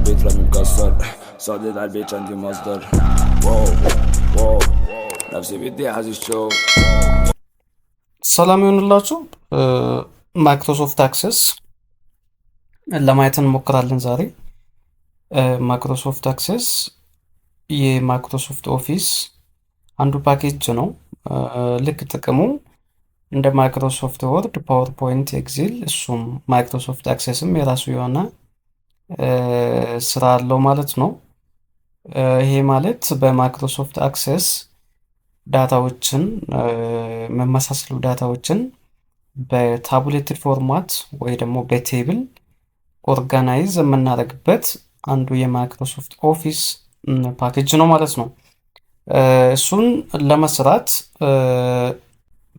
البيت رامي مكسر صادت على البيت عندي مصدر واو واو نفسي بدي حاجة الشو ሰላም ይሁንላችሁ። ማይክሮሶፍት አክሰስ ለማየት እንሞክራለን ዛሬ። ማይክሮሶፍት አክሰስ የማይክሮሶፍት ኦፊስ አንዱ ፓኬጅ ነው። ልክ ጥቅሙ እንደ ማይክሮሶፍት ወርድ፣ ፓወርፖይንት፣ ኤክሴል እሱም ማይክሮሶፍት አክሰስም የራሱ የሆነ ስራ አለው ማለት ነው። ይሄ ማለት በማይክሮሶፍት አክሰስ ዳታዎችን መመሳሰሉ ዳታዎችን በታቡሌትድ ፎርማት ወይ ደግሞ በቴብል ኦርጋናይዝ የምናደርግበት አንዱ የማይክሮሶፍት ኦፊስ ፓኬጅ ነው ማለት ነው። እሱን ለመስራት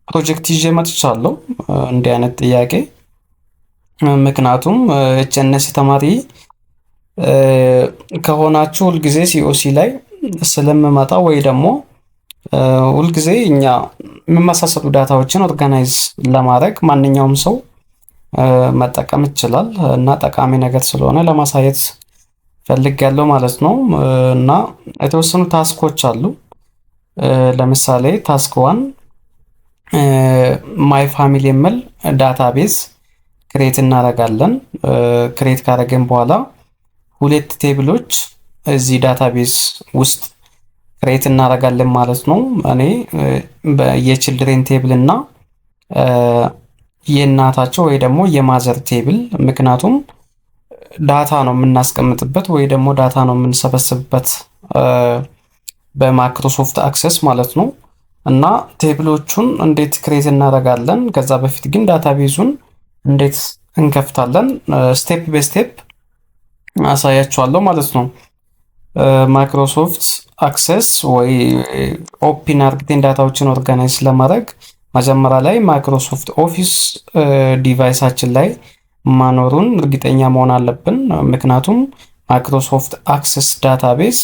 ፕሮጀክት ይዤ መጥቻለሁ። እንዲህ አይነት ጥያቄ ምክንያቱም ኤችኤንኤስ ተማሪ ከሆናችሁ ሁልጊዜ ሲኦሲ ላይ ስለምመጣ ወይ ደግሞ ሁልጊዜ እኛ የሚመሳሰሉ ዳታዎችን ኦርጋናይዝ ለማድረግ ማንኛውም ሰው መጠቀም ይችላል እና ጠቃሚ ነገር ስለሆነ ለማሳየት ፈልጌያለሁ ማለት ነው። እና የተወሰኑ ታስኮች አሉ። ለምሳሌ ታስክ 1 ማይ ፋሚሊ የሚል ዳታቤዝ ክሬት እናደርጋለን። ክሬት ካደረግን በኋላ ሁለት ቴብሎች እዚህ ዳታቤዝ ውስጥ ክሬት እናደርጋለን ማለት ነው። እኔ የችልድሬን ቴብል እና የእናታቸው ወይ ደግሞ የማዘር ቴብል፣ ምክንያቱም ዳታ ነው የምናስቀምጥበት ወይ ደግሞ ዳታ ነው የምንሰበስብበት በማይክሮሶፍት አክሰስ ማለት ነው። እና ቴብሎቹን እንዴት ክሬት እናደርጋለን፣ ከዛ በፊት ግን ዳታቤዙን እንዴት እንከፍታለን ስቴፕ ባይ ስቴፕ አሳያችኋለሁ ማለት ነው። ማይክሮሶፍት አክሰስ ወይ ኦፕን አርግቴን ዳታዎችን ኦርጋናይዝ ለማድረግ መጀመሪያ ላይ ማይክሮሶፍት ኦፊስ ዲቫይሳችን ላይ ማኖሩን እርግጠኛ መሆን አለብን። ምክንያቱም ማይክሮሶፍት አክሰስ ዳታቤዝ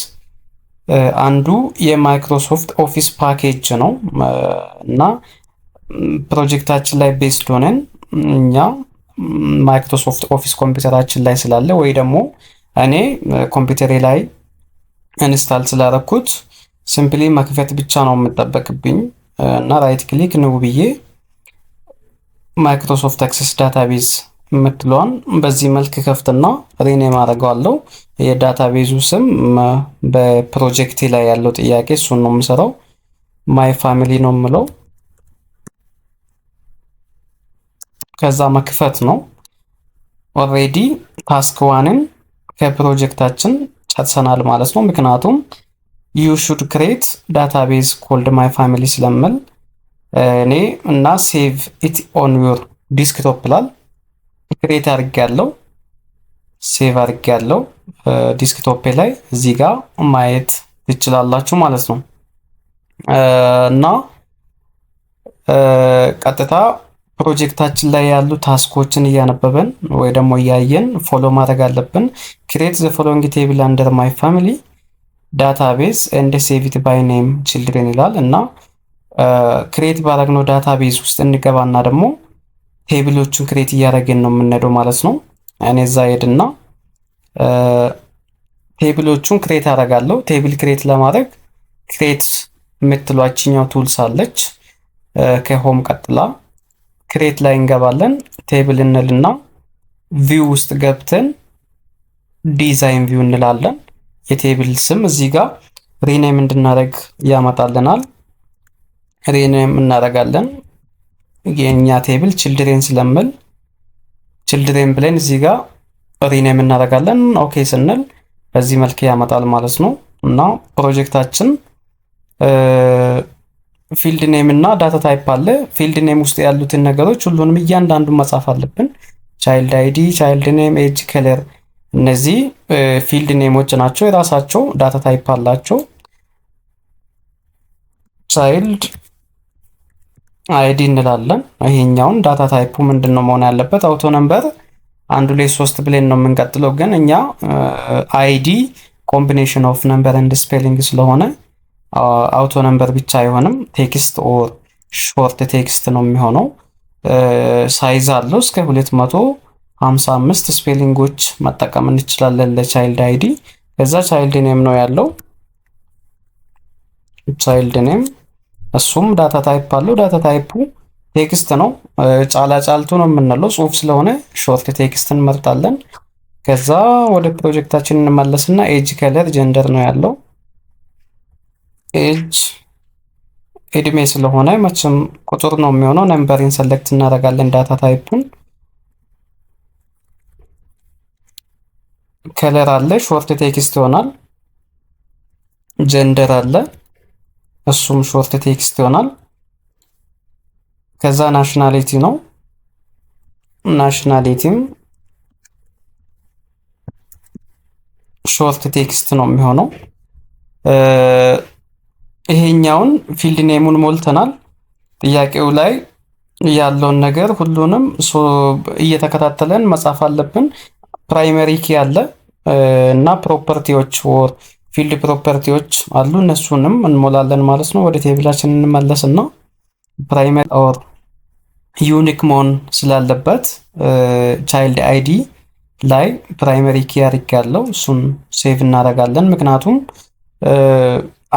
አንዱ የማይክሮሶፍት ኦፊስ ፓኬጅ ነው እና ፕሮጀክታችን ላይ ቤስድ ሆነን እኛ ማይክሮሶፍት ኦፊስ ኮምፒውተራችን ላይ ስላለ ወይ ደግሞ እኔ ኮምፒውተሬ ላይ ኢንስታል ስላደረኩት ሲምፕሊ መክፈት ብቻ ነው የምጠበቅብኝ እና ራይት ክሊክ ነው ብዬ ማይክሮሶፍት አክሰስ ዳታቤዝ የምትለዋን በዚህ መልክ ከፍትና ሪኔም አደርገዋለሁ። የዳታቤዙ ስም በፕሮጀክቴ ላይ ያለው ጥያቄ እሱን ነው የምሰራው። ማይ ፋሚሊ ነው የምለው። ከዛ መክፈት ነው። ኦልሬዲ ታስክ 1ን ከፕሮጀክታችን ጨርሰናል ማለት ነው። ምክንያቱም ዩ ሹድ ክሬት ዳታቤዝ ኮልድ ማይ ፋሚሊ ስለምል እኔ እና ሴቭ ኢት ኦን ዩር ዲስክቶፕ ላል ክሬት አድርጌያለሁ፣ ሴቭ አድርጌያለሁ ዲስክቶፕ ላይ እዚህ ጋር ማየት ትችላላችሁ ማለት ነው። እና ቀጥታ ፕሮጀክታችን ላይ ያሉ ታስኮችን እያነበበን ወይ ደግሞ እያየን ፎሎ ማድረግ አለብን። ክሬት ዘ ፎሎዊንግ ቴብል አንደር ማይ ፋሚሊ ዳታቤዝ ኤንድ ሴቭ ኢት ባይ ኔም ችልድረን ይላል እና ክሬት ባደረግነው ዳታቤዝ ውስጥ እንገባና ደግሞ ቴብሎቹን ክሬት እያደረግን ነው የምንሄደው ማለት ነው። እኔ እዛ ሄድና ቴብሎቹን ክሬት አደርጋለሁ። ቴብል ክሬት ለማድረግ ክሬት የምትሏችኛው ቱልስ አለች ከሆም ቀጥላ ክሬት ላይ እንገባለን። ቴብል እንልና ቪው ውስጥ ገብተን ዲዛይን ቪው እንላለን። የቴብል ስም እዚህ ጋር ሪኔም እንድናደርግ ያመጣልናል። ሪኔም እናደርጋለን። የኛ ቴብል ችልድሬን ስለምል ችልድሬን ብለን እዚህ ጋር ሪኔም እናደርጋለን። ኦኬ ስንል በዚህ መልክ ያመጣል ማለት ነው። እና ፕሮጀክታችን ፊልድ ኔም እና ዳታ ታይፕ አለ። ፊልድ ኔም ውስጥ ያሉትን ነገሮች ሁሉንም እያንዳንዱን መጻፍ አለብን። ቻይልድ አይዲ፣ ቻይልድ ኔም፣ ኤጅ፣ ከለር እነዚህ ፊልድ ኔሞች ናቸው። የራሳቸው ዳታ ታይፕ አላቸው። ቻይልድ አይዲ እንላለን። ይሄኛውን ዳታ ታይፑ ምንድነው መሆን ያለበት? አውቶ ነምበር 1 2 3 ብለን ነው የምንቀጥለው። ግን እኛ አይዲ ኮምቢኔሽን ኦፍ ነምበር ኤንድ ስፔሊንግ ስለሆነ አውቶ ነምበር ብቻ አይሆንም። ቴክስት ኦር ሾርት ቴክስት ነው የሚሆነው። ሳይዝ አለው እስከ 200 55 ስፔሊንጎች መጠቀም እንችላለን ለቻይልድ አይዲ። ከዛ ቻይልድ ኔም ነው ያለው ቻይልድ ኔም፣ እሱም ዳታ ታይፕ አለው። ዳታ ታይፑ ቴክስት ነው። ጫላ ጫልቱ ነው የምንለው ጽሁፍ ስለሆነ ሾርት ቴክስት እንመርጣለን። ከዛ ወደ ፕሮጀክታችን እንመለስና ኤጅ ከለር ጀንደር ነው ያለው። ኤጅ እድሜ ስለሆነ መቼም ቁጥር ነው የሚሆነው። ነምበሪን ሰሌክት እናደርጋለን ዳታ ታይፑን። ከለር አለ ሾርት ቴክስት ይሆናል። ጀንደር አለ እሱም ሾርት ቴክስት ይሆናል። ከዛ ናሽናሊቲ ነው። ናሽናሊቲም ሾርት ቴክስት ነው የሚሆነው። ይሄኛውን ፊልድ ኔሙን ሞልተናል። ጥያቄው ላይ ያለውን ነገር ሁሉንም እየተከታተለን መጻፍ አለብን። ፕራይመሪ ኪ አለ እና ፕሮፐርቲዎች ወር ፊልድ ፕሮፐርቲዎች አሉ፣ እነሱንም እንሞላለን ማለት ነው። ወደ ቴብላችን እንመለስና ፕራይመሪ ኦር ዩኒክ መሆን ስላለበት ቻይልድ አይዲ ላይ ፕራይመሪ ኪ አድርጋለሁ። እሱን ሴቭ እናደርጋለን። ምክንያቱም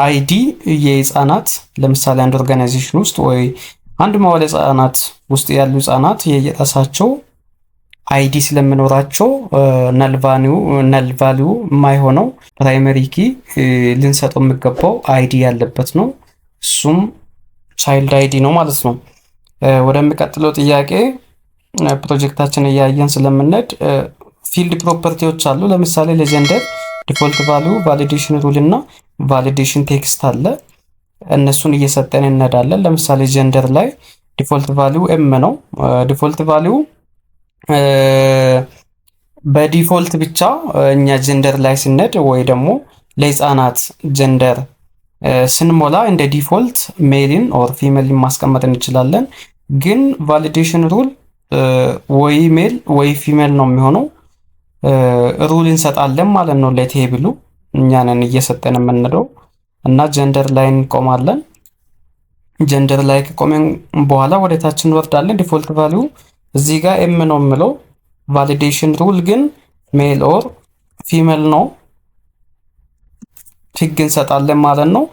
አይዲ የህፃናት ለምሳሌ አንድ ኦርጋናይዜሽን ውስጥ ወይ አንድ መዋለ ህፃናት ውስጥ ያሉ ህፃናት የየራሳቸው አይዲ ስለምኖራቸው ነል ቫልዩ የማይሆነው ፕራይመሪ ኪ ልንሰጠው የሚገባው አይዲ ያለበት ነው። እሱም ቻይልድ አይዲ ነው ማለት ነው። ወደሚቀጥለው ጥያቄ ፕሮጀክታችን እያየን ስለምንሄድ ፊልድ ፕሮፐርቲዎች አሉ። ለምሳሌ ለጀንደር ዲፎልት ቫልዩ፣ ቫሊዴሽን ሩል እና ቫሊዴሽን ቴክስት አለ። እነሱን እየሰጠን እንሄዳለን። ለምሳሌ ጀንደር ላይ ዲፎልት ቫልዩ ኤም ነው። ዲፎልት ቫልዩ በዲፎልት ብቻ እኛ ጀንደር ላይ ስንሄድ ወይ ደግሞ ለህፃናት ጀንደር ስንሞላ እንደ ዲፎልት ሜልን ኦር ፊሜልን ማስቀመጥ እንችላለን። ግን ቫሊዴሽን ሩል ወይ ሜል ወይ ፊሜል ነው የሚሆነው። ሩል እንሰጣለን ማለት ነው ለቴብሉ እኛንን እየሰጠን የምንለው እና ጀንደር ላይ እንቆማለን። ጀንደር ላይ ከቆመን በኋላ ወደ ታች እንወርዳለን። ዲፎልት ቫልዩ እዚህ ጋር ኤም ነው የምለው። ቫሊዴሽን ሩል ግን ሜል ኦር ፊሜል ነው ህግ እንሰጣለን ማለት ነው።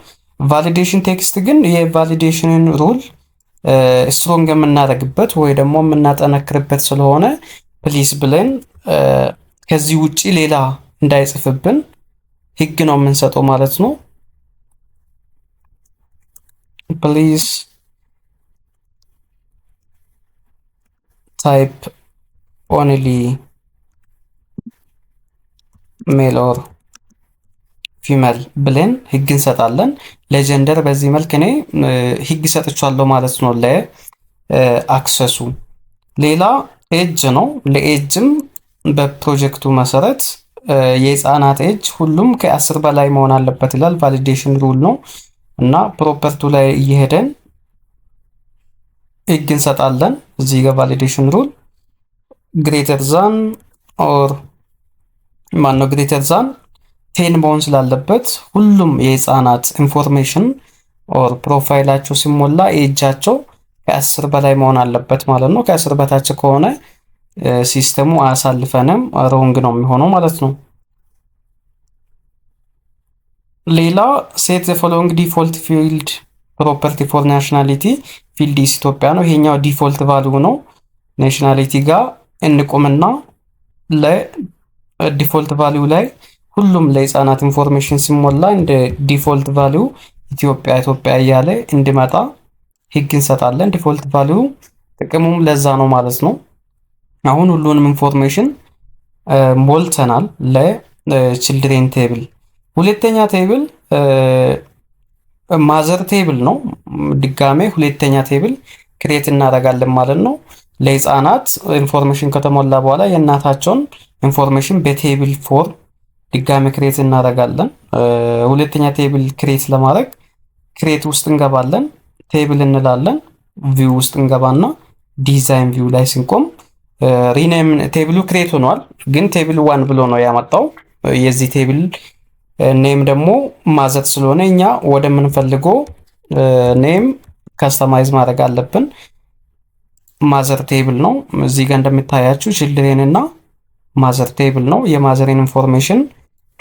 ቫሊዴሽን ቴክስት ግን የቫሊዴሽንን ሩል ስትሮንግ የምናደርግበት ወይ ደግሞ የምናጠነክርበት ስለሆነ ፕሊስ ብለን ከዚህ ውጪ ሌላ እንዳይጽፍብን ህግ ነው የምንሰጠው ማለት ነው። ፕሊስ ታይፕ ኦንሊ ሜል ኦር ፊሜል ብለን ህግ እንሰጣለን። ለጀንደር በዚህ መልክ እኔ ህግ ሰጥቻለሁ ማለት ነው ለአክሰሱ። ሌላ ኤጅ ነው። ለኤጅም በፕሮጀክቱ መሰረት የህፃናት ኤጅ ሁሉም ከ10 በላይ መሆን አለበት ይላል። ቫሊዴሽን ሩል ነው እና ፕሮፐርቱ ላይ እየሄደን ህግ እንሰጣለን። እዚህ ጋር ቫሊዴሽን ሩል ግሬተር ዛን ኦር ማነው ግሬተር ዛን 10 መሆን ስላለበት ሁሉም የህፃናት ኢንፎርሜሽን ኦር ፕሮፋይላቸው ሲሞላ ኤጃቸው ከ10 በላይ መሆን አለበት ማለት ነው። ከ10 በታች ከሆነ ሲስተሙ አያሳልፈንም፣ ሮንግ ነው የሚሆነው ማለት ነው። ሌላ ሴት ዘ ፎሎዊንግ ዲፎልት ፊልድ ፕሮፐርቲ ፎር ናሽናሊቲ ፊልድ ኢስ ኢትዮጵያ ነው። ይሄኛው ዲፎልት ቫልዩ ነው። ናሽናሊቲ ጋር እንቆምና ለዲፎልት ቫልዩ ላይ ሁሉም ለህፃናት ኢንፎርሜሽን ሲሞላ እንደ ዲፎልት ቫልዩ ኢትዮጵያ እያለ እንዲመጣ ህግ እንሰጣለን። ዲፎልት ቫልዩ ጥቅሙም ለዛ ነው ማለት ነው። አሁን ሁሉንም ኢንፎርሜሽን ሞልተናል ለችልድሬን ቴብል። ሁለተኛ ቴብል ማዘር ቴብል ነው። ድጋሜ ሁለተኛ ቴብል ክሬት እናደርጋለን ማለት ነው። ለህፃናት ኢንፎርሜሽን ከተሞላ በኋላ የእናታቸውን ኢንፎርሜሽን በቴብል ፎር ድጋሜ ክሬት እናደርጋለን። ሁለተኛ ቴብል ክሬት ለማድረግ ክሬት ውስጥ እንገባለን፣ ቴብል እንላለን፣ ቪው ውስጥ እንገባና ዲዛይን ቪው ላይ ስንቆም ሪኔም ቴብሉ ክሬት ሆኗል። ግን ቴብል 1 ብሎ ነው ያመጣው። የዚህ ቴብል ኔም ደግሞ ማዘር ስለሆነ እኛ ወደምንፈልገው ኔም ከስተማይዝ ማድረግ አለብን። ማዘር ቴብል ነው። እዚህ ጋር እንደምታያችሁ ችልድሬን እና ማዘር ቴብል ነው። የማዘርን ኢንፎርሜሽን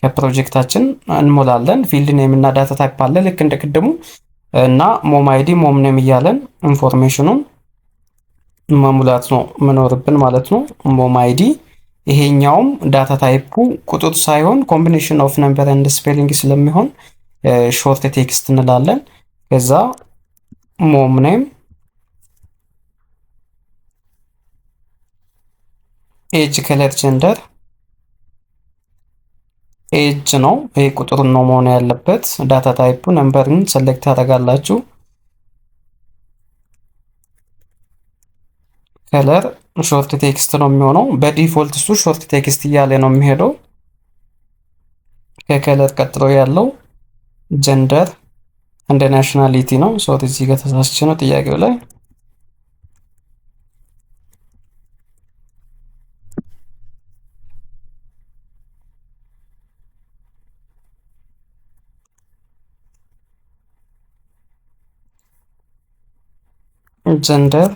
ከፕሮጀክታችን እንሞላለን። ፊልድ ኔም እና ዳታ ታይፕ አለ ልክ እንደ ቅድሙ እና ሞም አይዲ ሞም ኔም እያለን ኢንፎርሜሽኑን መሙላት ነው መኖርብን ማለት ነው። ሞም አይዲ ይሄኛውም ዳታ ታይፑ ቁጥር ሳይሆን ኮምቢኔሽን ኦፍ ነምበር ኤንድ ስፔሊንግ ስለሚሆን ሾርት ቴክስት እንላለን። ከዛ ሞም ኔም ኤጅ ከለር ጀንደር ኤጅ ነው። ይሄ ቁጥር ነው መሆን ያለበት። ዳታ ታይፑ ነምበርን ሰሌክት ታደርጋላችሁ። ከለር ሾርት ቴክስት ነው የሚሆነው። በዲፎልት እሱ ሾርት ቴክስት እያለ ነው የሚሄደው። ከከለር ቀጥሎ ያለው ጀንደር እንደ ናሽናሊቲ ነው። ሶሪ እዚህ ጋር ተሳስቼ ነው ጥያቄው ላይ ጀንደር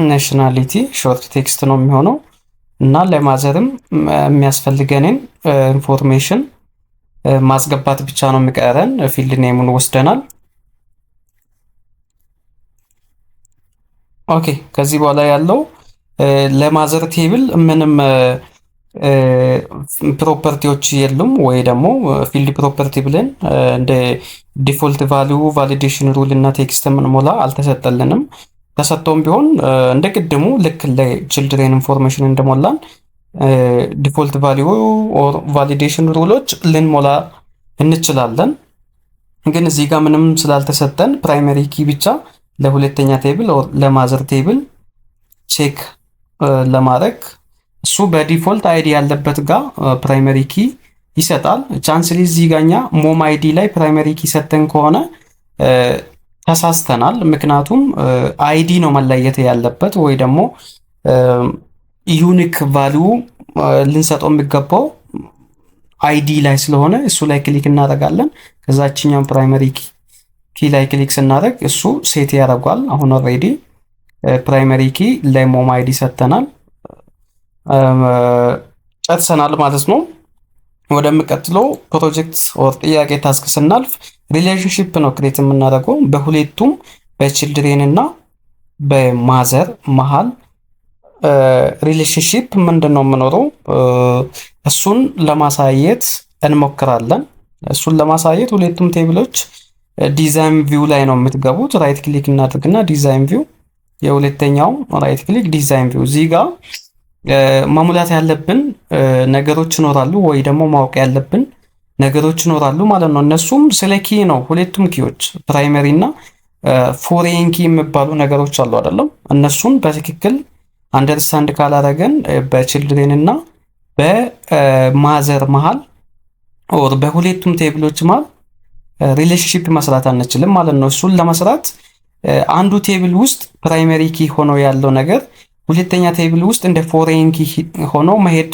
ናሽናሊቲ ሾርት ቴክስት ነው የሚሆነው እና ለማዘርም የሚያስፈልገንን ኢንፎርሜሽን ማስገባት ብቻ ነው የሚቀረን። ፊልድ ኔሙን ወስደናል። ኦኬ ከዚህ በኋላ ያለው ለማዘር ቴብል ምንም ፕሮፐርቲዎች የሉም ወይ ደግሞ ፊልድ ፕሮፐርቲ ብለን እንደ ዲፎልት ቫልዩ ቫሊዴሽን ሩል እና ቴክስት ምንሞላ አልተሰጠልንም። ተሰጥቶም ቢሆን እንደ ቅድሙ ልክ ለችልድሬን ኢንፎርሜሽን እንደሞላን ዲፎልት ቫልዩ ኦር ቫሊዴሽን ሩሎች ልንሞላ እንችላለን። ግን እዚህ ጋር ምንም ስላልተሰጠን ፕራይመሪ ኪ ብቻ ለሁለተኛ ቴብል ኦር ለማዘር ቴብል ቼክ ለማድረግ እሱ በዲፎልት አይዲ ያለበት ጋር ፕራይመሪ ኪ ይሰጣል። ቻንስሊ እዚህ ጋኛ ሞም አይዲ ላይ ፕራይመሪ ኪ ሰጠን ከሆነ ተሳስተናል። ምክንያቱም አይዲ ነው መለየት ያለበት ወይ ደግሞ ዩኒክ ቫልዩ ልንሰጠው የሚገባው አይዲ ላይ ስለሆነ እሱ ላይ ክሊክ እናደርጋለን። ከዛችኛው ፕራይመሪ ኪ ላይ ክሊክ ስናደርግ እሱ ሴት ያደርጋል። አሁን ኦልሬዲ ፕራይመሪ ኪ ለሞም አይዲ ሰጥተናል፣ ጨርሰናል ማለት ነው። ወደሚቀጥለው ፕሮጀክት ኦር ጥያቄ ታስክ ስናልፍ ሪሌሽንሺፕ ነው ክሬት የምናደርገው በሁለቱም በችልድሬን እና በማዘር መሃል ሪሌሽንሺፕ ምንድነው የምኖረው እሱን ለማሳየት እንሞክራለን። እሱን ለማሳየት ሁለቱም ቴብሎች ዲዛይን ቪው ላይ ነው የምትገቡት። ራይት ክሊክ እናድርግና ዲዛይን ቪው፣ የሁለተኛው ራይት ክሊክ ዲዛይን ቪው። እዚህ ጋር መሙላት ያለብን ነገሮች ይኖራሉ ወይ ደግሞ ማወቅ ያለብን ነገሮች ይኖራሉ ማለት ነው። እነሱም ስለ ኪ ነው። ሁለቱም ኪዎች ፕራይመሪ እና ፎሬን ኪ የሚባሉ ነገሮች አሉ አይደለም። እነሱን በትክክል አንደርስታንድ ካላደረገን በችልድሬን እና በማዘር መሃል ኦር በሁለቱም ቴብሎች መሃል ሪሌሽንሺፕ መስራት አንችልም ማለት ነው። እሱን ለመስራት አንዱ ቴብል ውስጥ ፕራይመሪ ኪ ሆኖ ያለው ነገር ሁለተኛ ቴብል ውስጥ እንደ ፎሬን ኪ ሆኖ መሄድ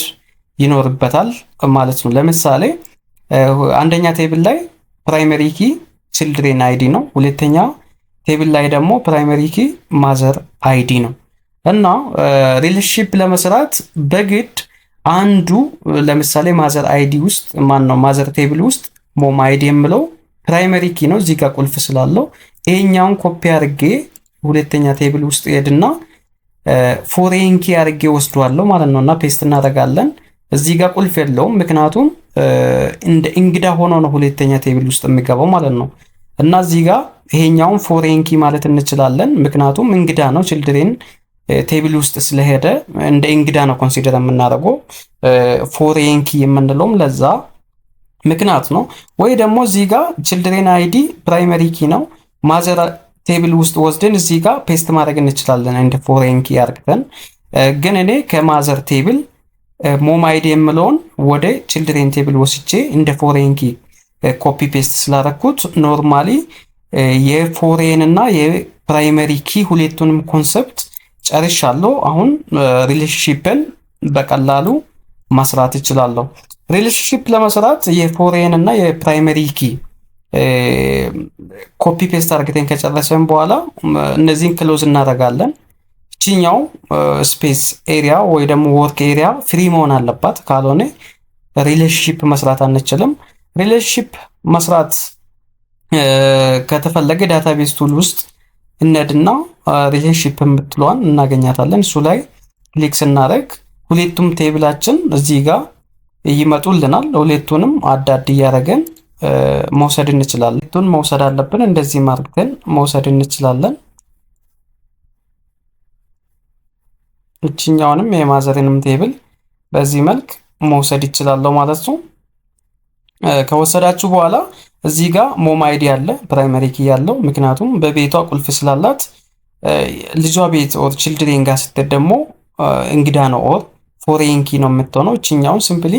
ይኖርበታል ማለት ነው። ለምሳሌ አንደኛ ቴብል ላይ ፕራይመሪ ኪ ችልድሬን አይዲ ነው። ሁለተኛ ቴብል ላይ ደግሞ ፕራይመሪ ኪ ማዘር አይዲ ነው እና ሪሌሽንሺፕ ለመስራት በግድ አንዱ ለምሳሌ ማዘር አይዲ ውስጥ ማን ነው ማዘር ቴብል ውስጥ ሞም አይዲ የምለው ፕራይመሪ ኪ ነው። እዚህ ጋር ቁልፍ ስላለው ይሄኛውን ኮፒ አድርጌ ሁለተኛ ቴብል ውስጥ ሄድና ፎሬን ኪ አድርጌ ወስዷለሁ ማለት ነው እና ፔስት እናደርጋለን። እዚህ ጋር ቁልፍ የለውም ምክንያቱም እንደ እንግዳ ሆኖ ነው ሁለተኛ ቴብል ውስጥ የሚገባው ማለት ነው። እና እዚህ ጋር ይሄኛውን ፎሬን ኪ ማለት እንችላለን ምክንያቱም እንግዳ ነው ችልድሬን ቴብል ውስጥ ስለሄደ እንደ እንግዳ ነው ኮንሲደር የምናደርገው። ፎሬን ኪ የምንለውም ለዛ ምክንያት ነው። ወይ ደግሞ እዚህ ጋር ችልድሬን አይዲ ፕራይመሪ ኪ ነው ማዘር ቴብል ውስጥ ወስደን እዚህ ጋር ፔስት ማድረግ እንችላለን እንደ ፎሬን ኪ አድርገን። ግን እኔ ከማዘር ቴብል ሞም አይዲ የምለውን ወደ ችልድሬን ቴብል ወስጄ እንደ ፎሬን ኪ ኮፒ ፔስት ስላደረኩት ኖርማሊ የፎሬን እና የፕራይመሪ ኪ ሁለቱንም ኮንሰፕት ጨርሻለሁ። አሁን ሪሌሽንሺፕን በቀላሉ ማስራት እችላለሁ። ሪሌሽንሺፕ ለመስራት የፎሬን እና የፕራይመሪ ኪ ኮፒ ፔስት አድርገን ከጨረሰን በኋላ እነዚህን ክሎዝ እናደርጋለን። እቺኛው ስፔስ ኤሪያ ወይ ደግሞ ወርክ ኤሪያ ፍሪ መሆን አለባት፣ ካልሆነ ሪሌሽንሺፕ መስራት አንችልም። ሪሌሽንሺፕ መስራት ከተፈለገ ዳታቤዝ ቱል ውስጥ እንሄድና ሪሌሽንሺፕ የምትለዋን እናገኛታለን። እሱ ላይ ክሊክ ስናደርግ ሁለቱም ቴብላችን እዚህ ጋር ይመጡልናል። ሁለቱንም አዳድ እያደረገን መውሰድ እንችላለን። ሁለቱን መውሰድ አለብን። እንደዚህ ማርክተን መውሰድ እንችላለን። እችኛውንም የማዘርንም ቴብል በዚህ መልክ መውሰድ ይችላለሁ ማለት ነው። ከወሰዳችሁ በኋላ እዚህ ጋር ሞም አይዲ አለ ፕራይመሪ ኪ ያለው፣ ምክንያቱም በቤቷ ቁልፍ ስላላት ልጇ ቤት ኦር ቺልድሬን ጋር ስትሄድ ደግሞ እንግዳ ነው ኦር ፎሬን ኪ ነው የምትሆነው። እችኛውን ሲምፕሊ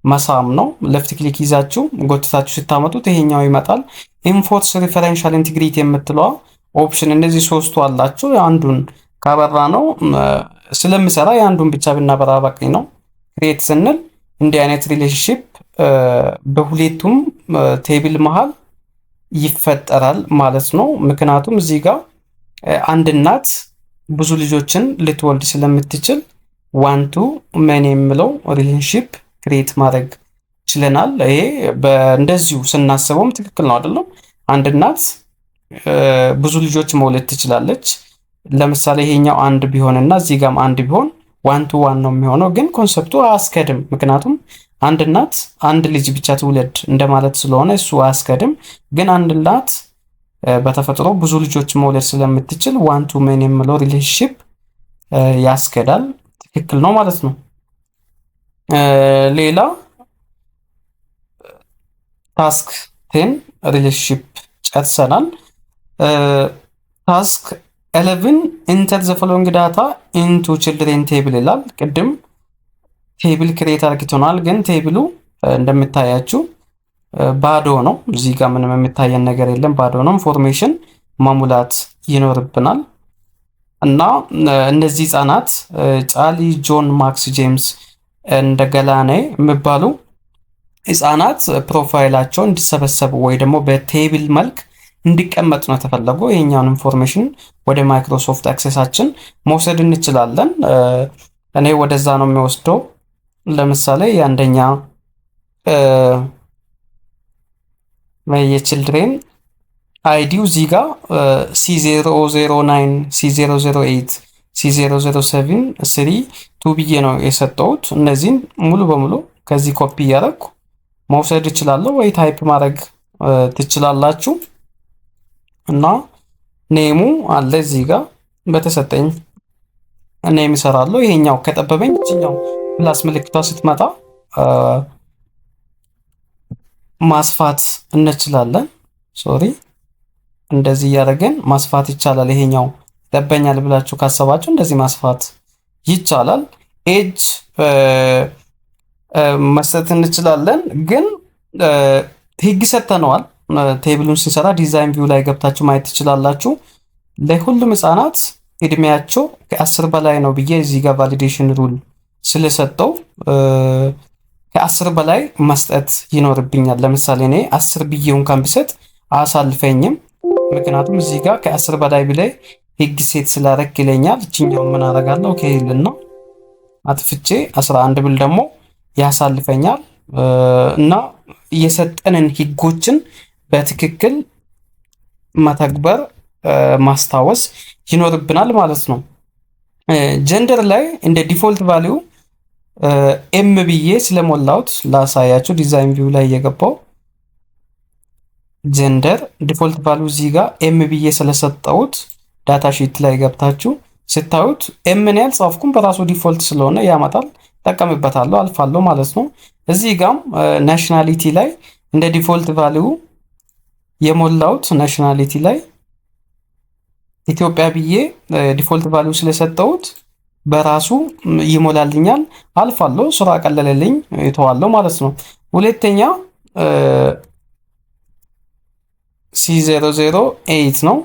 መሳም ነው። ለፍት ክሊክ ይዛችሁ ጎትታችሁ ስታመጡት ይሄኛው ይመጣል። ኢንፎርስ ሪፈረንሻል ኢንቲግሪቲ የምትለዋ ኦፕሽን እነዚህ ሶስቱ አላችሁ። አንዱን ካበራ ነው ስለምሰራ የአንዱን ብቻ ብናበራ በቂ ነው። ክሬት ስንል እንዲህ አይነት ሪሌሽንሺፕ በሁለቱም ቴብል መሃል ይፈጠራል ማለት ነው። ምክንያቱም እዚህ ጋር አንድ እናት ብዙ ልጆችን ልትወልድ ስለምትችል ዋን ቱ ሜኒ የሚለው ሪሌሽንሺፕ ክሬት ማድረግ ችለናል። ይሄ እንደዚሁ ስናስበውም ትክክል ነው አይደለም? አንድ እናት ብዙ ልጆች መውለድ ትችላለች። ለምሳሌ ይሄኛው አንድ ቢሆንና እዚህ ጋርም አንድ ቢሆን ዋን ቱ ዋን ነው የሚሆነው። ግን ኮንሰፕቱ አያስከድም። ምክንያቱም አንድ እናት አንድ ልጅ ብቻ ትውለድ እንደማለት ስለሆነ እሱ አያስከድም። ግን አንድ እናት በተፈጥሮ ብዙ ልጆች መውለድ ስለምትችል ዋን ቱ ሜኒ የሚለው ሪሌሽንሺፕ ያስከዳል። ትክክል ነው ማለት ነው። ሌላ ታስክ 10 ሪሌሽንሺፕ ጨርሰናል። ታስክ 11 ኢንተር ዘ ፎሎዊንግ ዳታ ኢንቱ ቺልድሬን ቴብል ይላል። ቅድም ቴብል ክሬት አርግቶናል፣ ግን ቴብሉ እንደምታያችሁ ባዶ ነው። እዚህ ጋር ምንም የሚታየን ነገር የለም፣ ባዶ ነው። ኢንፎርሜሽን መሙላት ይኖርብናል እና እነዚህ ህጻናት ጫሊ፣ ጆን፣ ማክስ፣ ጄምስ እንደ ገላኔ የሚባሉ ህጻናት ፕሮፋይላቸው እንዲሰበሰቡ ወይ ደግሞ በቴብል መልክ እንዲቀመጥ ነው የተፈለገው። ይሄኛውን ኢንፎርሜሽን ወደ ማይክሮሶፍት አክሰሳችን መውሰድ እንችላለን። እኔ ወደዛ ነው የሚወስደው። ለምሳሌ የአንደኛ የቺልድሬን አይዲው እዚህ ጋር C009 C008 C007 3 2 ብዬ ነው የሰጠሁት። እነዚህን ሙሉ በሙሉ ከዚህ ኮፒ እያደረኩ መውሰድ እችላለሁ ወይ ታይፕ ማድረግ ትችላላችሁ። እና ኔሙ አለ እዚህ ጋር በተሰጠኝ ኔም እሰራለሁ። ይሄኛው ከጠበበኝ እኛው ፕላስ ምልክቷ ስትመጣ ማስፋት እንችላለን። ሶሪ እንደዚህ እያደረገን ማስፋት ይቻላል። ይሄኛው ይጠበኛል ብላችሁ ካሰባችሁ እንደዚህ ማስፋት ይቻላል። ኤጅ መስጠት እንችላለን፣ ግን ህግ ሰጥተነዋል። ቴብሉን ስንሰራ ዲዛይን ቪው ላይ ገብታችሁ ማየት ትችላላችሁ። ለሁሉም ህጻናት እድሜያቸው ከ10 በላይ ነው ብዬ እዚህ ጋር ቫሊዴሽን ሩል ስለሰጠው ከ10 በላይ መስጠት ይኖርብኛል። ለምሳሌ እኔ 10 ብዬ እንኳን ብሰጥ አያሳልፈኝም። ምክንያቱም እዚህ ጋር ከ10 በላይ ብላይ ህግ ሴት ስላረክ ይለኛል። እችኛው ምን አደርጋለሁ? ከሄልና አጥፍቼ 11 ብል ደግሞ ያሳልፈኛል። እና የሰጠንን ህጎችን በትክክል መተግበር ማስታወስ ይኖርብናል ማለት ነው። ጀንደር ላይ እንደ ዲፎልት ቫልዩ ኤም ብዬ ስለሞላሁት ላሳያችሁ። ዲዛይን ቪው ላይ የገባው ጀንደር ዲፎልት ቫልዩ እዚህ ጋር ኤም ብዬ ስለሰጠሁት ዳታ ሺት ላይ ገብታችሁ ስታዩት ኤምን ያልጻፍኩም በራሱ ዲፎልት ስለሆነ ያመጣል። ተጠቀምበታለሁ፣ አልፋለሁ ማለት ነው። እዚህ ጋም ናሽናሊቲ ላይ እንደ ዲፎልት ቫልዩ የሞላሁት ናሽናሊቲ ላይ ኢትዮጵያ ብዬ ዲፎልት ቫልዩ ስለሰጠሁት በራሱ ይሞላልኛል። አልፋለሁ፣ ስራ ቀለለልኝ፣ ይተዋለሁ ማለት ነው። ሁለተኛ C008 ነው።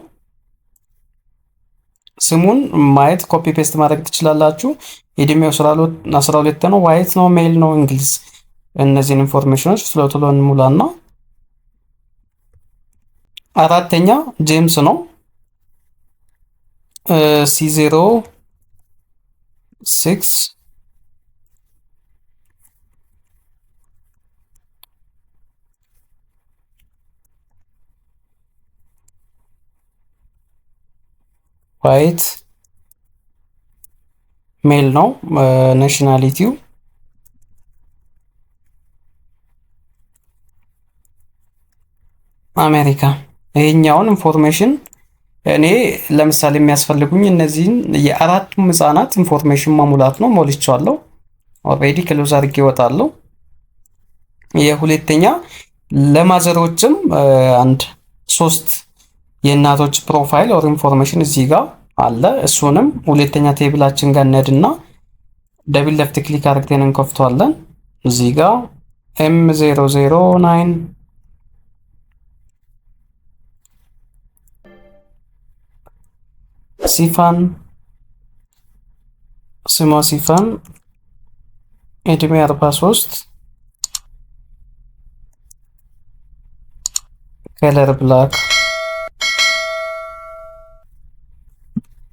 ስሙን ማየት ኮፒ ፔስት ማድረግ ትችላላችሁ። እድሜው 12 ነው። ዋይት ነው፣ ሜል ነው፣ እንግሊዝ እነዚህን ኢንፎርሜሽኖች ቶሎ እንሙላና አራተኛ ጄምስ ነው። C06 ዋይት ሜል ነው። ናሽናሊቲው አሜሪካ። ይሄኛውን ኢንፎርሜሽን እኔ ለምሳሌ የሚያስፈልጉኝ እነዚህን የአራቱም ህጻናት ኢንፎርሜሽን ማሙላት ነው። ሞልቻለሁ። ኦልሬዲ ክሎዝ አድርጌ እወጣለሁ። የሁለተኛ ለማዘሮችም አንድ 3 የእናቶች ፕሮፋይል ኦር ኢንፎርሜሽን እዚህ ጋር አለ። እሱንም ሁለተኛ ቴብላችን ጋር እንሄድና ደብል ሌፍት ክሊክ አድርገን እንከፍተዋለን። እዚህ ጋር M009 ሲፋን ስሟ ሲፋን እድሜ 43 ከለር ብላክ።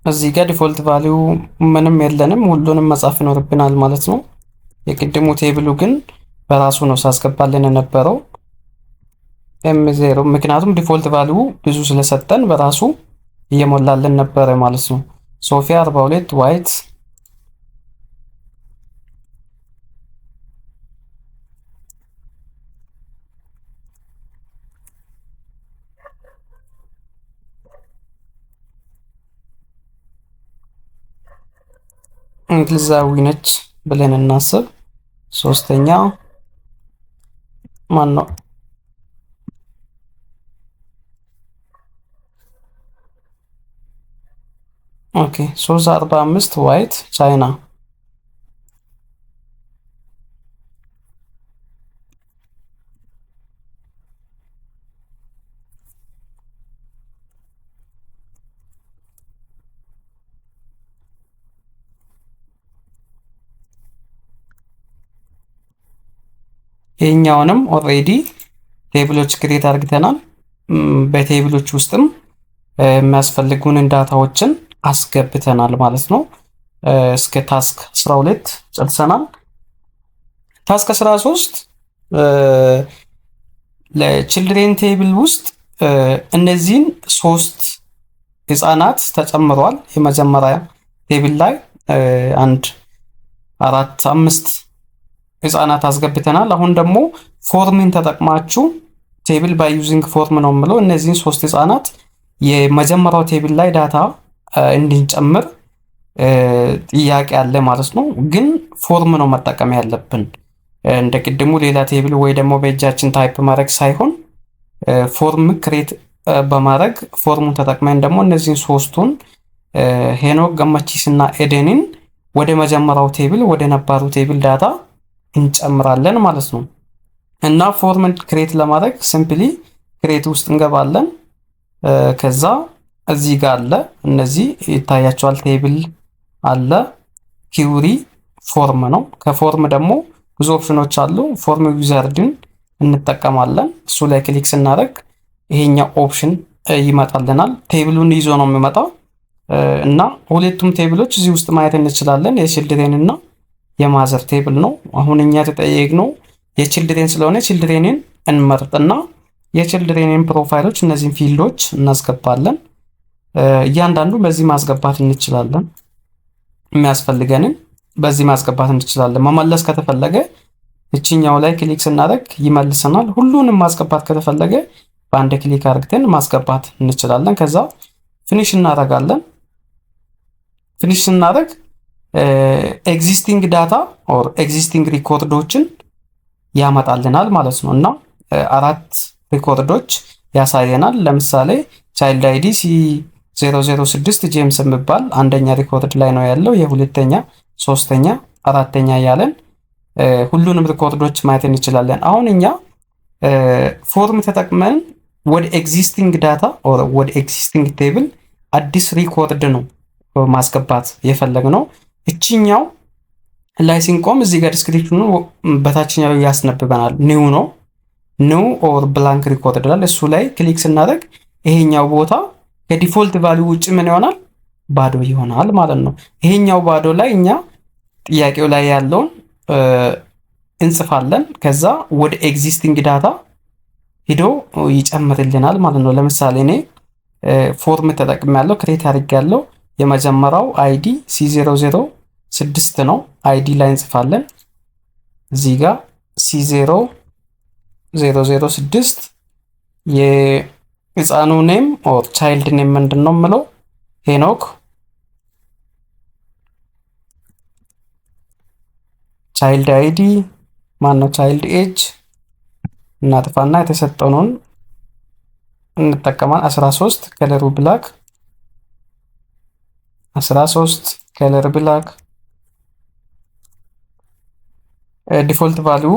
እዚህ ጋር ዲፎልት ቫልዩ ምንም የለንም፣ ሁሉንም መጻፍ ይኖርብናል ማለት ነው። የቅድሙ ቴብሉ ግን በራሱ ነው ሳስገባልን የነበረው M0 ምክንያቱም ዲፎልት ቫልዩ ብዙ ስለሰጠን በራሱ እየሞላልን ነበረ ማለት ነው። ሶፊያ 42 ዋይት እንግሊዛዊ ነች ብለን እናስብ። ሶስተኛ ማን ነው? ኦኬ 345 ዋይት ቻይና። ይሄኛውንም ኦልሬዲ ቴብሎች ክሬት አድርገናል። በቴብሎች ውስጥም የሚያስፈልጉንን ዳታዎችን አስገብተናል ማለት ነው። እስከ ታስክ 12 ጨርሰናል። ታስክ 13 ለቺልድሬን ቴብል ውስጥ እነዚህን 3 ህፃናት ተጨምሯል። የመጀመሪያ ቴብል ላይ 1 4 5 ህፃናት አስገብተናል። አሁን ደግሞ ፎርምን ተጠቅማችሁ ቴብል ባይ ዩዚንግ ፎርም ነው የምለው እነዚህን 3 ህፃናት የመጀመሪያው ቴብል ላይ ዳታ እንድንጨምር ጥያቄ አለ ማለት ነው። ግን ፎርም ነው መጠቀም ያለብን እንደ ቅድሙ ሌላ ቴብል ወይ ደግሞ በእጃችን ታይፕ ማድረግ ሳይሆን ፎርም ክሬት በማድረግ ፎርሙን ተጠቅመን ደግሞ እነዚህን 3ቱን ሄኖክ ገመቺስና ኤደንን ወደ መጀመሪያው ቴብል ወደ ነባሩ ቴብል ዳታ እንጨምራለን ማለት ነው። እና ፎርምን ክሬት ለማድረግ ሲምፕሊ ክሬት ውስጥ እንገባለን። ከዛ እዚህ ጋር አለ እነዚህ ይታያቸዋል። ቴብል አለ፣ ኪውሪ ፎርም ነው። ከፎርም ደግሞ ብዙ ኦፕሽኖች አሉ። ፎርም ዊዛርድን እንጠቀማለን። እሱ ላይ ክሊክ ስናደርግ ይሄኛው ኦፕሽን ይመጣልናል። ቴብሉን ይዞ ነው የሚመጣው እና ሁለቱም ቴብሎች እዚህ ውስጥ ማየት እንችላለን። የቺልድሬን እና የማዘር ቴብል ነው። አሁን እኛ ተጠየቅነው የቺልድሬን ስለሆነ ቺልድሬንን እንመርጥና የቺልድሬንን ፕሮፋይሎች እነዚህን ፊልዶች እናስገባለን። እያንዳንዱ በዚህ ማስገባት እንችላለን። የሚያስፈልገንን በዚህ ማስገባት እንችላለን። መመለስ ከተፈለገ እቺኛው ላይ ክሊክ ስናደርግ ይመልሰናል። ሁሉንም ማስገባት ከተፈለገ በአንድ ክሊክ አድርገን ማስገባት እንችላለን። ከዛ ፊኒሽ እናደርጋለን። ፊኒሽ ስናደርግ ኤግዚስቲንግ ዳታ ኦር ኤግዚስቲንግ ሪኮርዶችን ያመጣልናል ማለት ነው እና 4 ሪኮርዶች ያሳየናል። ለምሳሌ ቻይልድ አይዲ C006 ጄምስ የሚባል አንደኛ ሪኮርድ ላይ ነው ያለው። የሁለተኛ፣ ሶስተኛ፣ አራተኛ ያለን ሁሉንም ሪኮርዶች ማየት እንችላለን። አሁን እኛ ፎርም ተጠቅመን ወደ ኤግዚስቲንግ ዳታ ኦር ወደ ኤግዚስቲንግ ቴብል አዲስ ሪኮርድ ነው ማስገባት የፈለግነው። እቺኛው ላይ ሲንቆም እዚህ ጋር ዲስክሪፕሽኑ በታችኛው ያስነብበናል። ኒው ነው ኒው ኦር ብላንክ ሪኮርድ ይላል። እሱ ላይ ክሊክ ስናደርግ ይሄኛው ቦታ ከዲፎልት ቫልዩ ውጭ ምን ይሆናል? ባዶ ይሆናል ማለት ነው። ይሄኛው ባዶ ላይ እኛ ጥያቄው ላይ ያለውን እንጽፋለን። ከዛ ወደ ኤግዚስቲንግ ዳታ ሄዶ ይጨምርልናል ማለት ነው። ለምሳሌ እኔ ፎርም ተጠቅሜያለሁ፣ ክሬት አድርጌያለሁ። የመጀመሪያው አይዲ C006 ነው። አይዲ ላይ እንጽፋለን። እዚህ ጋር C006 የህፃኑ ኔም ኦር ቻይልድ ኔም ምንድን ነው የምለው? ሄኖክ። ቻይልድ አይዲ ማነው? ቻይልድ ኤጅ እናጥፋና የተሰጠውን እንጠቀማለን። 13 ከለሩ ብላክ 13 ከለር ብላክ። ዲፎልት ቫልዩ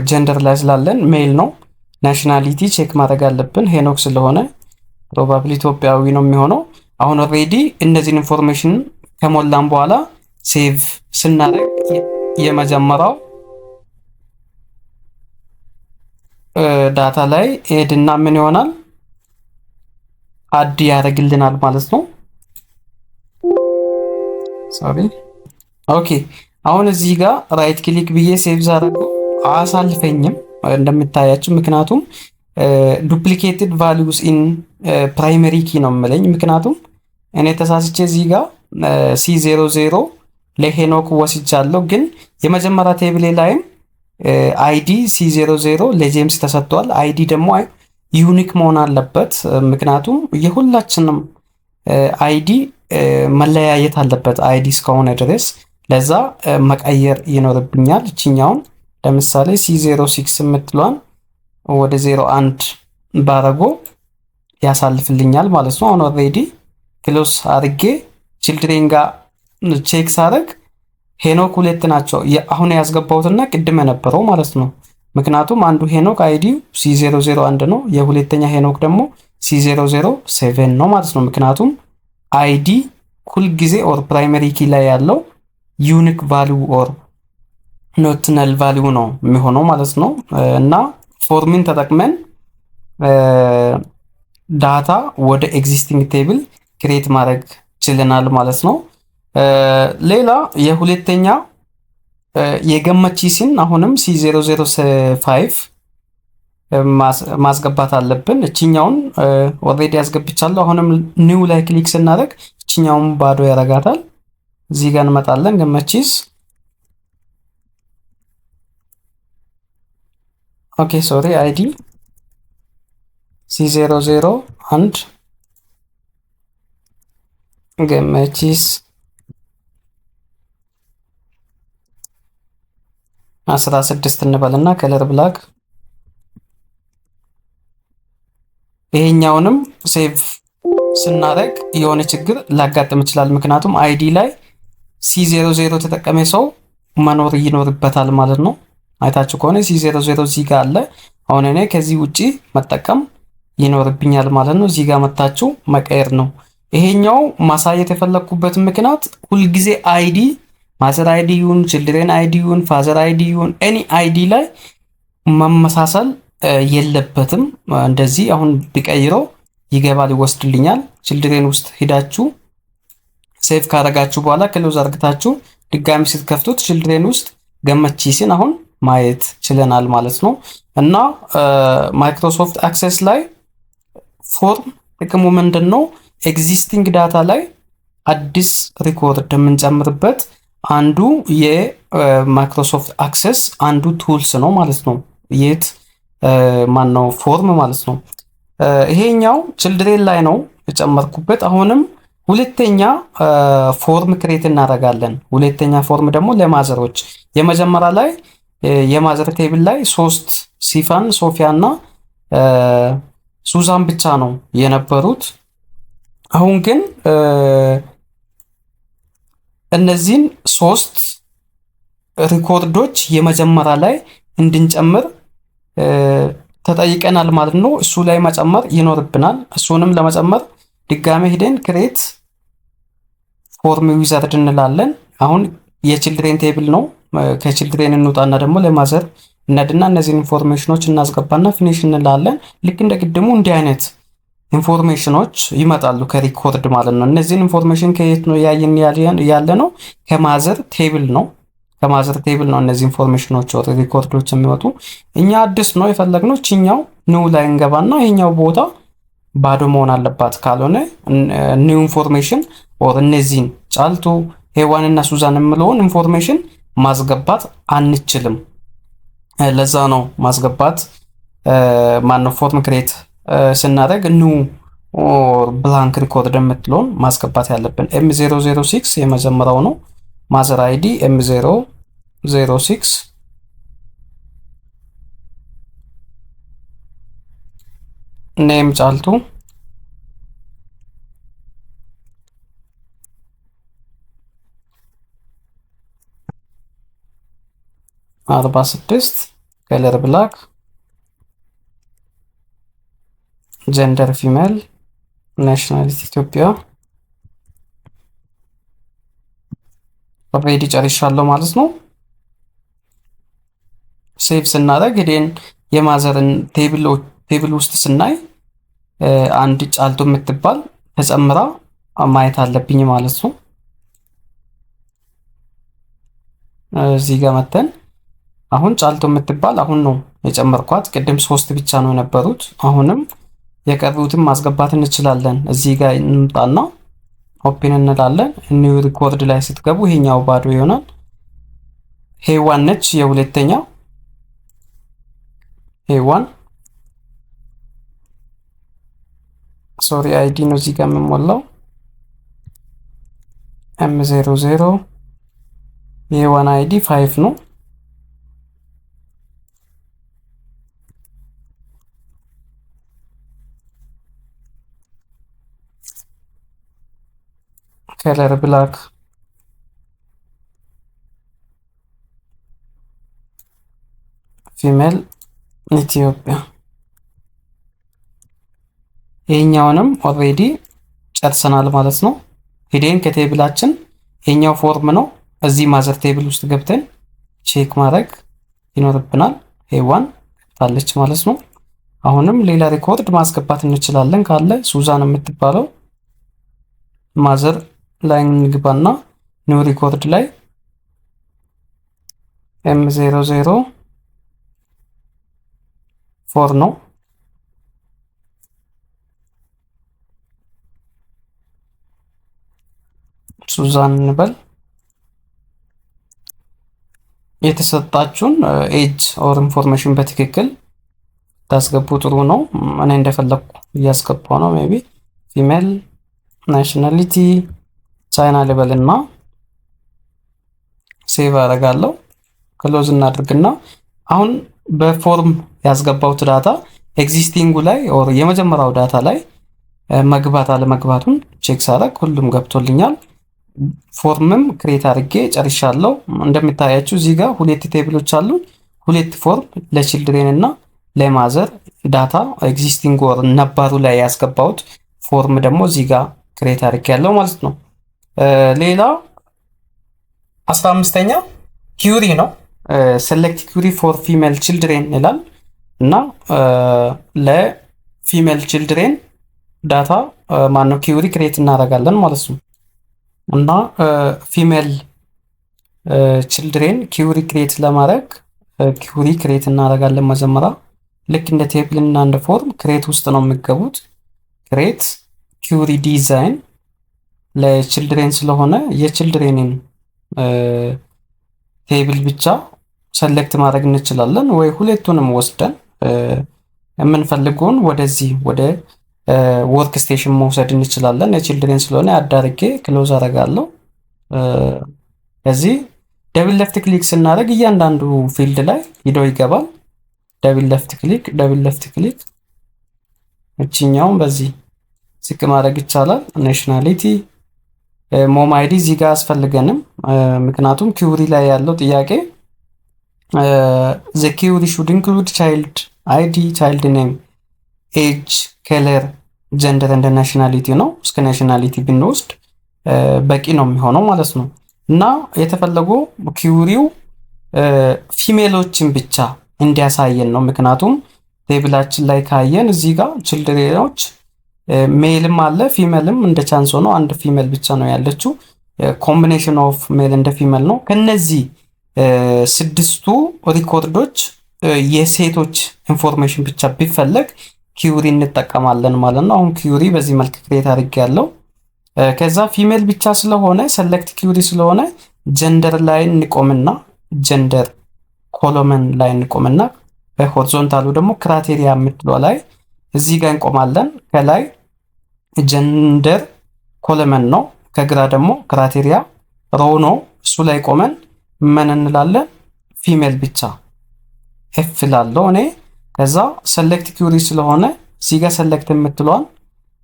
ጀንደር ላይ ስላለን ሜል ነው። ናሽናሊቲ ቼክ ማድረግ አለብን። ሄኖክ ስለሆነ ፕሮባብሊ ኢትዮጵያዊ ነው የሚሆነው። አሁን ኦልሬዲ እነዚህን ኢንፎርሜሽን ከሞላን በኋላ ሴቭ ስናደርግ የመጀመሪያው ዳታ ላይ ሄድና ምን ይሆናል? አድ ያደርግልናል ማለት ነው። ሶሪ ኦኬ። አሁን እዚህ ጋር ራይት ክሊክ ብዬ ሴቭ አደረገው አያሳልፈኝም እንደምታያችሁ፣ ምክንያቱም ዱፕሊኬትድ ቫልዩስ ኢን ፕራይመሪ ኪ ነው የምለኝ። ምክንያቱም እኔ ተሳስቼ እዚህ ጋር C00 ለሄኖክ ወስጃለሁ፣ ግን የመጀመሪያ ቴብል ላይም አይዲ C00 ለጄምስ ተሰጥቷል። አይዲ ደግሞ ዩኒክ መሆን አለበት፣ ምክንያቱም የሁላችንም አይዲ መለያየት አለበት አይዲ እስከሆነ ድረስ። ለዛ መቀየር ይኖርብኛል። እችኛውን ለምሳሌ C06 የምትሏን ወደ 01 ባረጎ ያሳልፍልኛል ማለት ነው። አሁን ኦልሬዲ ክሎስ አድርጌ ችልድሬን ጋር ቼክ ሳደርግ ሄኖክ ሁለት ናቸው፣ አሁን ያስገባሁትና ቅድም የነበረው ማለት ነው። ምክንያቱም አንዱ ሄኖክ አይዲው C001 ነው፣ የሁለተኛ ሄኖክ ደግሞ C007 ነው ማለት ነው። ምክንያቱም አይዲ ሁልጊዜ ኦር ፕራይመሪ ኪ ላይ ያለው ዩኒክ ቫልዩ ኦር ኖት ነል ቫልዩ ነው የሚሆነው ማለት ነው። እና ፎርሚን ተጠቅመን ዳታ ወደ ኤግዚስቲንግ ቴብል ክሬት ማድረግ ችለናል ማለት ነው። ሌላ የሁለተኛ የገመቺስን አሁንም C005 ማስገባት አለብን። እችኛውን ኦልሬዲ ያስገብቻለሁ። አሁንም ኒው ላይ ክሊክ ስናደርግ እችኛውን ባዶ ያረጋታል። እዚህ ጋር እንመጣለን። ገመቺስ ኦኬ ሶሪ አይዲ C001 ገመቺስ 16 እንበልና ከለር ብላክ። ይሄኛውንም ሴቭ ስናደርግ የሆነ ችግር ላጋጥም ይችላል። ምክንያቱም አይዲ ላይ C00 ተጠቀመ ሰው መኖር ይኖርበታል ማለት ነው። አይታችሁ ከሆነ C00 እዚህ ጋር አለ። አሁን እኔ ከዚህ ውጪ መጠቀም ይኖርብኛል ማለት ነው። እዚህ ጋር መታችሁ መቀየር ነው። ይሄኛው ማሳየት የፈለኩበት ምክንያት ሁልጊዜ አይዲ ማዘር አይዲ ዩን ችልድሬን አይዲ ዩን ፋዘር አይዲ ዩን ኤኒ አይዲ ላይ መመሳሰል የለበትም። እንደዚህ አሁን ቢቀይረው ይገባል፣ ይወስድልኛል። ችልድሬን ውስጥ ሂዳችሁ ሴቭ ካደረጋችሁ በኋላ ክሎዝ አድርጋችሁ ድጋሚ ስትከፍቱት ችልድሬን ውስጥ ገመቺስን አሁን ማየት ችለናል ማለት ነው። እና ማይክሮሶፍት አክሰስ ላይ ፎርም ጥቅሙ ምንድነው? ኤግዚስቲንግ ዳታ ላይ አዲስ ሪኮርድ የምንጨምርበት አንዱ የማይክሮሶፍት አክሰስ አንዱ ቱልስ ነው ማለት ነው። የት ማነው ፎርም ማለት ነው። ይሄኛው ችልድሬን ላይ ነው የጨመርኩበት። አሁንም ሁለተኛ ፎርም ክሬት እናደርጋለን። ሁለተኛ ፎርም ደግሞ ለማዘሮች የመጀመሪያ ላይ የማዘር ቴብል ላይ 3 ሲፋን ሶፊያ እና ሱዛን ብቻ ነው የነበሩት። አሁን ግን እነዚህን 3 ሪኮርዶች የመጀመሪያ ላይ እንድንጨምር ተጠይቀናል ማለት ነው። እሱ ላይ መጨመር ይኖርብናል። እሱንም ለመጨመር ድጋሜ ሄደን ክሬት ፎርም ዊዛርድ እንላለን። አሁን የችልድሬን ቴብል ነው ከችልድሬን እንውጣና ደግሞ ለማዘር እነድና እነዚህን ኢንፎርሜሽኖች እናስገባና ፊኒሽ እንላለን። ልክ እንደ ቅድሙ እንዲህ አይነት ኢንፎርሜሽኖች ይመጣሉ ከሪኮርድ ማለት ነው። እነዚህን ኢንፎርሜሽን ከየት ነው ያየን ያለ ነው? ከማዘር ቴብል ነው። ከማዘር ቴብል ነው እነዚህ ኢንፎርሜሽኖች ወደ ሪኮርዶች የሚወጡ። እኛ አዲስ ነው የፈለግነው ቺኛው ኒው ላይ እንገባና ይሄኛው ቦታ ባዶ መሆን አለባት። ካልሆነ ኒው ኢንፎርሜሽን ኦር እነዚህን ጫልቱ ሄዋን እና ሱዛን የምለውን ኢንፎርሜሽን ማስገባት አንችልም። ለዛ ነው ማስገባት ማነው ፎርም ክሬት ስናደርግ ኒው ኦር ብላንክ ሪኮርድ የምትለውን ማስገባት ያለብን። M006 የመጀመሪያው ነው። ማዘር አይዲ M006 ኔም ጫልቱ 46 ከለር ብላክ ጀንደር ፊሜል ናሽናሊቲ ኢትዮጵያ። ኦልሬዲ ጨርሻለሁ ማለት ነው። ሴቭ ስናደርግ ሄደን የማዘርን ቴብል ውስጥ ስናይ አንድ ጫልቱ የምትባል ተጨምራ ማየት አለብኝ ማለት ነው። እዚህ ጋር መተን አሁን ጫልቱ የምትባል አሁን ነው የጨመርኳት። ቅድም 3 ብቻ ነው የነበሩት። አሁንም የቀሩትን ማስገባት እንችላለን። እዚህ ጋር እንምጣና ኦፕን እንላለን። ኒው ሪኮርድ ላይ ስትገቡ ይሄኛው ባዶ ይሆናል። ሄዋን ነች የሁለተኛው ሄዋን ሶሪ አይዲ ነው እዚህ ጋር የምሞላው M00 የሄዋን አይዲ 5 ነው። ከለር ብላክ ፊሜል ኢትዮጵያ። ይሄኛውንም ኦልሬዲ ጨርሰናል ማለት ነው። ሄደን ከቴብላችን ይሄኛው ፎርም ነው። እዚህ ማዘር ቴብል ውስጥ ገብተን ቼክ ማድረግ ይኖርብናል። ሄዋን ታለች ማለት ነው። አሁንም ሌላ ሪኮርድ ማስገባት እንችላለን ካለ ሱዛን የምትባለው ማዘር ላይ እንግባና ኒው ሪኮርድ ላይ M004 ነው። ሱዛን እንበል። የተሰጣችሁን ኤጅ ኦር ኢንፎርሜሽን በትክክል ታስገቡ ጥሩ ነው። እኔ እንደፈለኩ እያስገባው ነው። ሜቢ ፊሜል ናሽናሊቲ ቻይና ልበልና ሴቭ አደርጋለሁ። ክሎዝ እናድርግና አሁን በፎርም ያስገባውት ዳታ ኤግዚስቲንጉ ላይ ኦር የመጀመሪያው ዳታ ላይ መግባት አለመግባቱን ቼክ ሳደርግ ሁሉም ገብቶልኛል። ፎርምም ክሬት አድርጌ ጨርሻለሁ። እንደምታያችሁ እዚህ ጋር 2 ቴብሎች አሉ። 2 ፎርም ለቺልድሬን እና ለማዘር ዳታ ኤግዚስቲንግ ኦር ነባሩ ላይ ያስገባውት ፎርም ደግሞ እዚህ ጋር ክሬት አድርጌያለሁ ማለት ነው። ሌላ 15ኛ ኪውሪ ነው። ሴሌክት ኪውሪ ፎር ፊሜል ቺልድሬን ይላል እና ለፊሜል ቺልድሬን ዳታ ማነው ኪውሪ ክሬት እናደርጋለን ማለት ነው። እና ፊሜል ቺልድሬን ኪውሪ ክሬት ለማድረግ ኪውሪ ክሬት እናደርጋለን መጀመሪያ። ልክ እንደ ቴብል እና እንደ ፎርም ክሬት ውስጥ ነው የሚገቡት። ክሬት ኪውሪ ዲዛይን ለቺልድሬን ስለሆነ የቺልድሬንን ቴብል ብቻ ሰሌክት ማድረግ እንችላለን፣ ወይ ሁለቱንም ወስደን የምንፈልገውን ወደዚህ ወደ ወርክ ስቴሽን መውሰድ እንችላለን። የቺልድሬን ስለሆነ አዳርጌ ክሎዝ አደርጋለሁ። እዚህ ደብል ሌፍት ክሊክ ስናደርግ እያንዳንዱ ፊልድ ላይ ሂዶ ይገባል። ደብል ሌፍት ክሊክ እቺኛውን በዚህ ዝቅ ማድረግ ይቻላል። ናሽናሊቲ ሞም አይዲ እዚህ ጋር አስፈልገንም፣ ምክንያቱም ኪውሪ ላይ ያለው ጥያቄ the query should include child ID, child name, age, color, gender and nationality ነው። እስከ ናሽናሊቲ ብንወስድ በቂ ነው የሚሆነው ማለት ነው። እና የተፈለገው ኪውሪው ፊሜሎችን ብቻ እንዲያሳየን ነው። ምክንያቱም ቴብላችን ላይ ካየን እዚህ ጋር ችልድሬኖች ሜልም አለ ፊሜልም እንደ ቻንስ ሆኖ አንድ ፊሜል ብቻ ነው ያለችው። ኮምቢኔሽን ኦፍ ሜል እንደ ፊሜል ነው። ከነዚህ 6ቱ ሪኮርዶች የሴቶች ኢንፎርሜሽን ብቻ ቢፈለግ ኪውሪ እንጠቀማለን ማለት ነው። አሁን ኪውሪ በዚህ መልክ ክሬት አድርጌያለሁ። ከዛ ፊሜል ብቻ ስለሆነ ሰሌክት ኪውሪ ስለሆነ ጀንደር ላይ እንቆምና ጀንደር ኮሎመን ላይ እንቆምና በሆሪዞንታሉ ደግሞ ክራይቴሪያ የምትለው ላይ እዚህ ጋር እንቆማለን። ከላይ ጀንደር ኮሎመን ነው፣ ከግራ ደግሞ ክራይቴሪያ ሮ ነው። እሱ ላይ ቆመን ምን እንላለን? ፊሜል ብቻ ኤፍ ላለው እኔ። ከዛ ሰሌክት ኪውሪ ስለሆነ እዚህ ጋር ሰሌክት የምትለዋን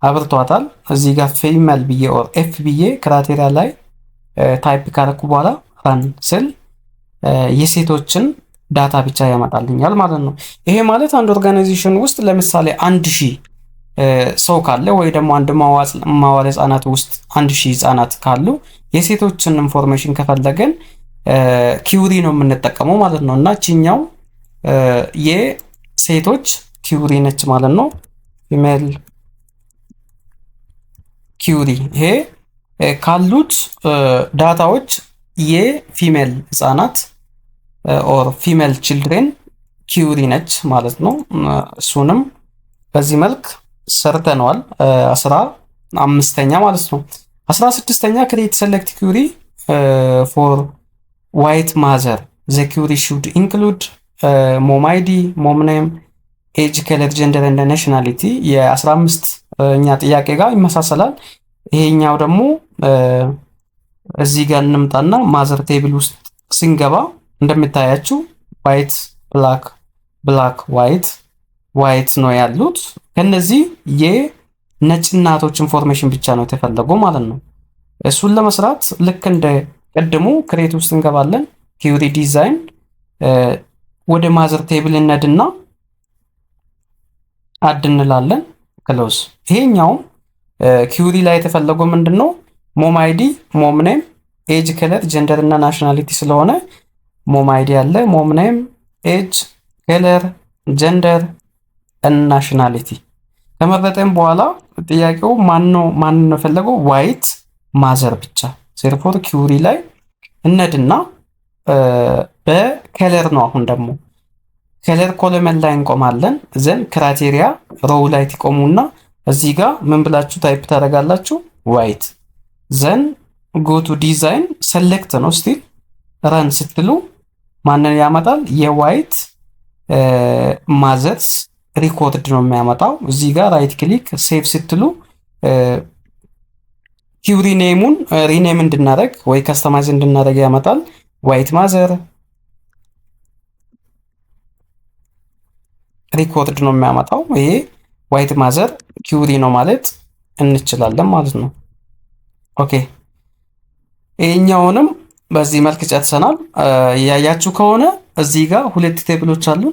አብርቷታል። እዚህ ጋር ፊሜል ብዬ ኦር ኤፍ ብዬ ክራይቴሪያ ላይ ታይፕ ካረኩ በኋላ ራን ስል የሴቶችን ዳታ ብቻ ያመጣልኛል ማለት ነው። ይሄ ማለት አንድ ኦርጋናይዜሽን ውስጥ ለምሳሌ 1000 ሰው ካለ ወይ ደግሞ አንድ ማዋለ ህጻናት ውስጥ 1000 ህጻናት ካሉ የሴቶችን ኢንፎርሜሽን ከፈለገን ኪውሪ ነው የምንጠቀመው ማለት ነው። እና እቺኛው የሴቶች ኪውሪ ነች ማለት ነው። ፊሜል ኪውሪ ይሄ ካሉት ዳታዎች የፊሜል ህጻናት ኦር ፊሜል ችልድሬን ኪውሪ ነች ማለት ነው። እሱንም በዚህ መልክ ሰርተነዋል። 15ኛ ማለት ነው። 16ኛ ክሬት ሴሌክት ኪውሪ ፎር ዋይት ማዘር ዘ ኪውሪ ሹድ ኢንክሉድ ሞም አይዲ፣ ሞም ኔም፣ ኤጅ፣ ከለር፣ ጀንደር እንደ ናሽናሊቲ የ15ኛ ጥያቄ ጋር ይመሳሰላል። ይሄኛው ደግሞ እዚህ ጋር እንምጣና ማዘር ቴብል ውስጥ ስንገባ እንደምታያችሁ ዋይት ብላክ ብላክ ዋይት ነው ያሉት። ከነዚህ የነጭ እናቶች ኢንፎርሜሽን ብቻ ነው የተፈለገው ማለት ነው። እሱን ለመስራት ልክ እንደ ቀድሞ ክሬት ውስጥ እንገባለን። ኪውሪ ዲዛይን ወደ ማዘር ቴብል እንሄድና አድ እንላለን ክሎዝ። ይሄኛውም ኪውሪ ላይ የተፈለገው ምንድነው? ሞም አይዲ፣ ሞም ኔም፣ ኤጅ፣ ከለር፣ ጀንደር እና ናሽናሊቲ ስለሆነ ሞም አይዲ አለ፣ ሞም ኔም፣ ኤጅ፣ ከለር፣ ጀንደር እና ናሽናሊቲ ከመረጠን በኋላ ጥያቄው ማን ነው የፈለገው? ዋይት ማዘር ብቻ። ሴርፎር ኪውሪ ላይ እነድና በከለር ነው። አሁን ደግሞ ከለር ኮሎመን ላይ እንቆማለን። ዘን ክራይቴሪያ ሮው ላይ ትቆሙና እዚህ ጋር ምን ብላችሁ ታይፕ ታደርጋላችሁ? ዋይት። ዘን ጎ ቱ ዲዛይን ሰሌክት ነው ስቲል ረን ስትሉ ማንን ያመጣል? የዋይት ማዘርስ ሪኮርድ ነው የሚያመጣው። እዚህ ጋር ራይት ክሊክ ሴቭ ስትሉ ኪውሪ ኔሙን ሪኔም እንድናደርግ ወይ ከስተማይዝ እንድናደርግ ያመጣል። ዋይት ማዘር ሪኮርድ ነው የሚያመጣው። ይሄ ዋይት ማዘር ኪውሪ ነው ማለት እንችላለን ማለት ነው። ኦኬ ይሄኛውንም በዚህ መልክ ጨርሰናል። ያያችሁ ከሆነ እዚህ ጋር ሁለት ቴብሎች አሉ።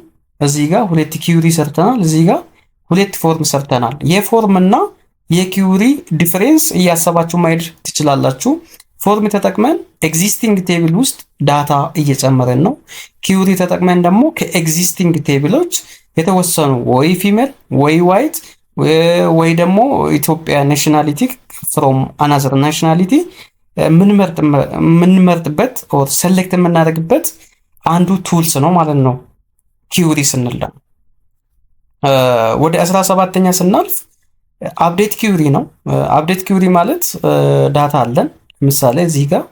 እዚህ ጋር ሁለት ኪውሪ ሰርተናል። እዚህ ጋር ሁለት ፎርም ሰርተናል። የፎርም እና የኪውሪ ዲፈረንስ እያሰባችሁ ማየት ትችላላችሁ። ፎርም ተጠቅመን ኤግዚስቲንግ ቴብል ውስጥ ዳታ እየጨመረን ነው። ኪውሪ ተጠቅመን ደግሞ ከኤግዚስቲንግ ቴብሎች የተወሰኑ ወይ ፊሜል ወይ ዋይት ወይ ደግሞ ኢትዮጵያ ናሽናሊቲ ፍሮም አናዘር ናሽናሊቲ የምንመርጥበት ኦር ሴሌክት የምናደርግበት አንዱ ቱልስ ነው ማለት ነው። ኪውሪ ስንል ወደ 17ኛ ስናልፍ አፕዴት ኪውሪ ነው። አፕዴት ኪውሪ ማለት ዳታ አለን። ለምሳሌ እዚህ ጋር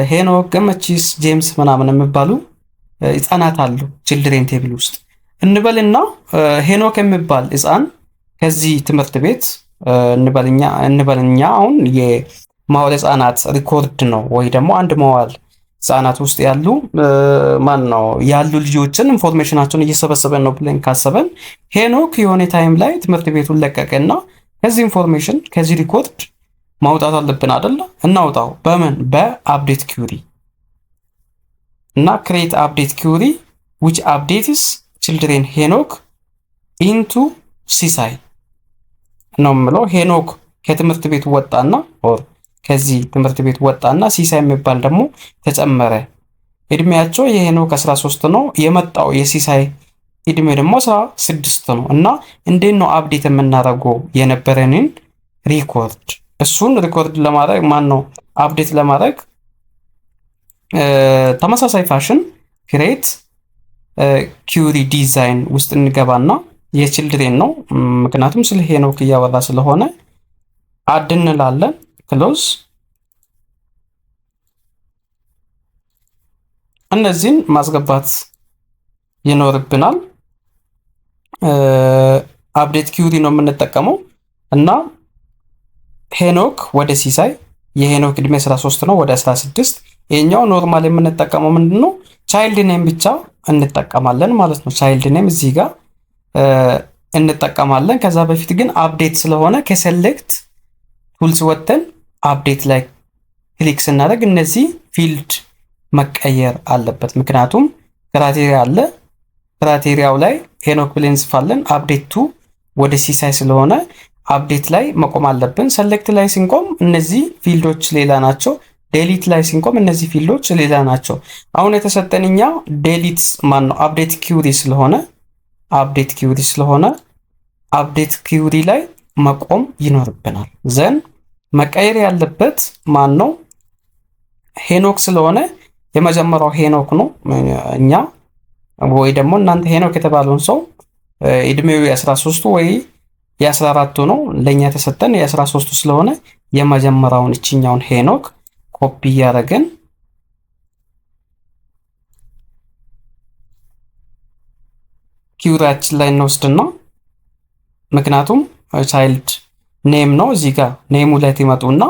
ሄኖክ፣ ገመቺስ፣ ጄምስ ምናምን የሚባሉ ህፃናት አሉ ችልድሬን ቴብል ውስጥ እንበልና ሄኖክ የሚባል ህፃን ከዚህ ትምህርት ቤት እንበልኛ አሁን የማዋል ህፃናት ሪኮርድ ነው ወይ ደግሞ አንድ ማዋል ህፃናት ውስጥ ያሉ ያሉ ልጆችን ኢንፎርሜሽናቸውን እየሰበሰበን ነው ብለን ካሰበን ሄኖክ የሆነ ታይም ላይ ትምህርት ቤቱን ለቀቀና ከዚህ ኢንፎርሜሽን ከዚህ ሪኮርድ ማውጣት አለብን አይደል? እናውጣው። በምን? በአፕዴት ኪውሪ እና ክሬት አፕዴት ኪውሪ which updates children ሄኖክ into ሲሳይ ነው የምለው። ሄኖክ ከትምህርት ቤት ወጣና ኦር ከዚህ ትምህርት ቤት ወጣና ሲሳይ የሚባል ደግሞ ተጨመረ። እድሜያቸው የሄኖክ 13 ነው። የመጣው የሲሳይ እድሜ ደግሞ 16 ነው። እና እንዴት ነው አፕዴት የምናደርገው የነበረንን ሪኮርድ? እሱን ሪኮርድ ለማድረግ አፕዴት ለማድረግ ተመሳሳይ ፋሽን ክሬት ኪውሪ ዲዛይን ውስጥ እንገባና የችልድሬን ነው፣ ምክንያቱም ስለ ሄኖክ እያወራ ስለሆነ አድ እንላለን። ክሎዝ እነዚህን ማስገባት ይኖርብናል። አፕዴት ኪውሪ ነው የምንጠቀመው እና ሄኖክ ወደ ሲሳይ የሄኖክ እድሜ 13 ነው ወደ 16። ይሄኛው ኖርማል የምንጠቀመው ምንድነው ቻይልድ ኔም ብቻ እንጠቀማለን ማለት ነው። ቻይልድ ኔም እዚህ ጋር እንጠቀማለን። ከዛ በፊት ግን አፕዴት ስለሆነ ከሴሌክት ቱልስ ወጥተን አፕዴት ላይ ክሊክ ስናደርግ እነዚህ ፊልድ መቀየር አለበት። ምክንያቱም ክራይቴሪያ አለ። ክራይቴሪያው ላይ ሄኖክ ብለን እንጽፋለን። አፕዴት ቱ ወደ ሲሳይ ስለሆነ አፕዴት ላይ መቆም አለብን። ሰሌክት ላይ ሲንቆም እነዚህ ፊልዶች ሌላ ናቸው። ዴሊት ላይ ሲንቆም እነዚህ ፊልዶች ሌላ ናቸው። አሁን የተሰጠንኛ ዴሊት አፕዴት ኪውሪ ስለሆነ አፕዴት ኪውሪ ላይ መቆም ይኖርብናል። ዘን መቀየር ያለበት ሄኖክ ስለሆነ የመጀመሪያው ሄኖክ ነው። እኛ ወይ ደግሞ እናንተ ሄኖክ የተባለውን ሰው እድሜው የ13 ወይ የ14 ነው። ለኛ የተሰጠን የ13 ስለሆነ የመጀመሪያውን እችኛውን ሄኖክ ኮፒ ያደረግን ኪውሪያችን ላይ እንወስድና ምክንያቱም ቻይልድ ኔም ነው እዚህ ጋር ኔሙ ላይ ትመጡና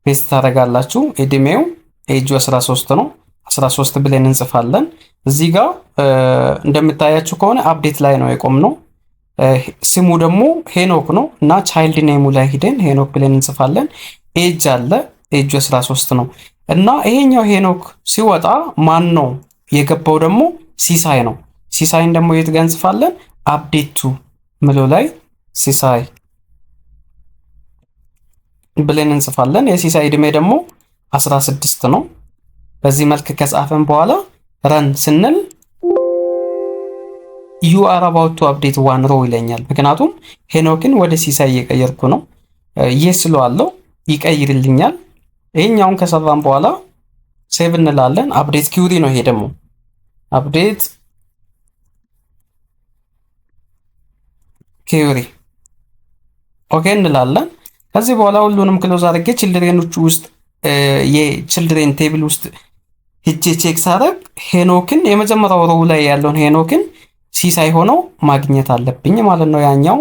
ፔስት ታደርጋላችሁ። እድሜው ኤጁ 13 ነው 13 ብለን እንጽፋለን። እዚህ ጋር እንደምታያችሁ ከሆነ አፕዴት ላይ ነው የቆምነው። ስሙ ደግሞ ሄኖክ ነው እና ቻይልድ ኔሙ ላይ ሂደን ሄኖክ ብለን እንጽፋለን። ኤጅ አለ ኤጁ 13 ነው እና ይሄኛው ሄኖክ ሲወጣ ማን ነው የገባው? ደግሞ ሲሳይ ነው። ሲሳይን ደግሞ የት ጋር እንጽፋለን? አፕዴት ቱ ምሎ ላይ ሲሳይ ብለን እንጽፋለን። የሲሳይ እድሜ ደግሞ 16 ነው። በዚህ መልክ ከጻፈን በኋላ ረን ስንል you are about to update one row ይለኛል። ምክንያቱም ሄኖክን ወደ ሲሳይ እየቀየርኩ ነው። yes ስለዋለው ይቀይርልኛል። ይሄኛውን ከሰራን በኋላ ሴቭ እንላለን። አፕዴት ኪውሪ ነው ይሄ ደግሞ አፕዴት ኪውሪ ኦኬ እንላለን። ከዚህ በኋላ ሁሉንም ክሎዝ አድርጌ ችልድሬኖቹ ውስጥ የችልድሬን ቴብል ውስጥ ሂጄ ቼክ ሳደርግ ሄኖክን የመጀመሪያው ሮው ላይ ያለውን ሄኖክን ሲሳይ ሆኖ ማግኘት አለብኝ ማለት ነው። ያኛው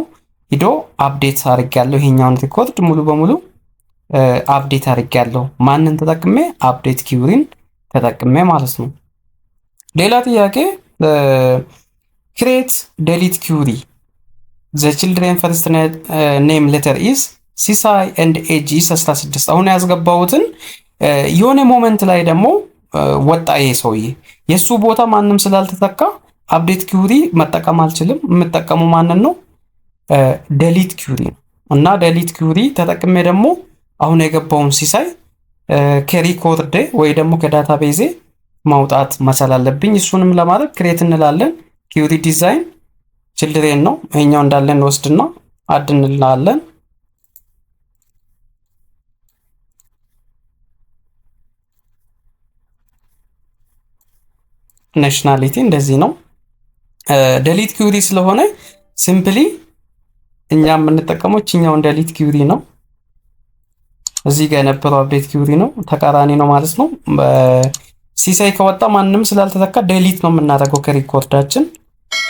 ሂዶ አፕዴት አድርጌያለሁ። ይሄኛውን ሪኮርድ ሙሉ በሙሉ አፕዴት አድርጌያለሁ። ማንን ተጠቅሜ? አፕዴት ኪውሪን ተጠቅሜ ማለት ነው። ሌላ ጥያቄ ክሬት ዴሊት ኪውሪ ዘ ችልድሬን ፈርስት ኔም ሌተር ኢዝ ሲሳይ ኤንድ ኤጅ ኢዝ 16። አሁን ያስገባሁትን የሆነ ሞመንት ላይ ደግሞ ወጣ ይሄ ሰውዬ። የሱ ቦታ ማንም ስላልተተካ አፕዴት ኪውሪ መጠቀም አልችልም። የምጠቀመው ማንን ነው? ዴሊት ኪውሪ ነው። እና ዴሊት ኪውሪ ተጠቅሜ ደግሞ አሁን የገባውን ሲሳይ ከሪኮርድ ወይ ደግሞ ከዳታቤዜ ማውጣት መቻል አለብኝ። እሱንም ለማድረግ ክሬት እንላለን። ኪውሪ ዲዛይን ችልድሬን ነው ይሄኛው እንዳለን ወስድና አድ እንላለን። ናሽናሊቲ እንደዚህ ነው። ዴሊት ኪውሪ ስለሆነ ሲምፕሊ እኛ የምንጠቀመው እኛውን ዴሊት ኪውሪ ነው። እዚህ ጋር የነበረው አፕዴት ኪውሪ ነው፣ ተቃራኒ ነው ማለት ነው። ሲሳይ ከወጣ ማንንም ስላልተተካ ዴሊት ነው የምናደርገው ከሪኮርዳችን።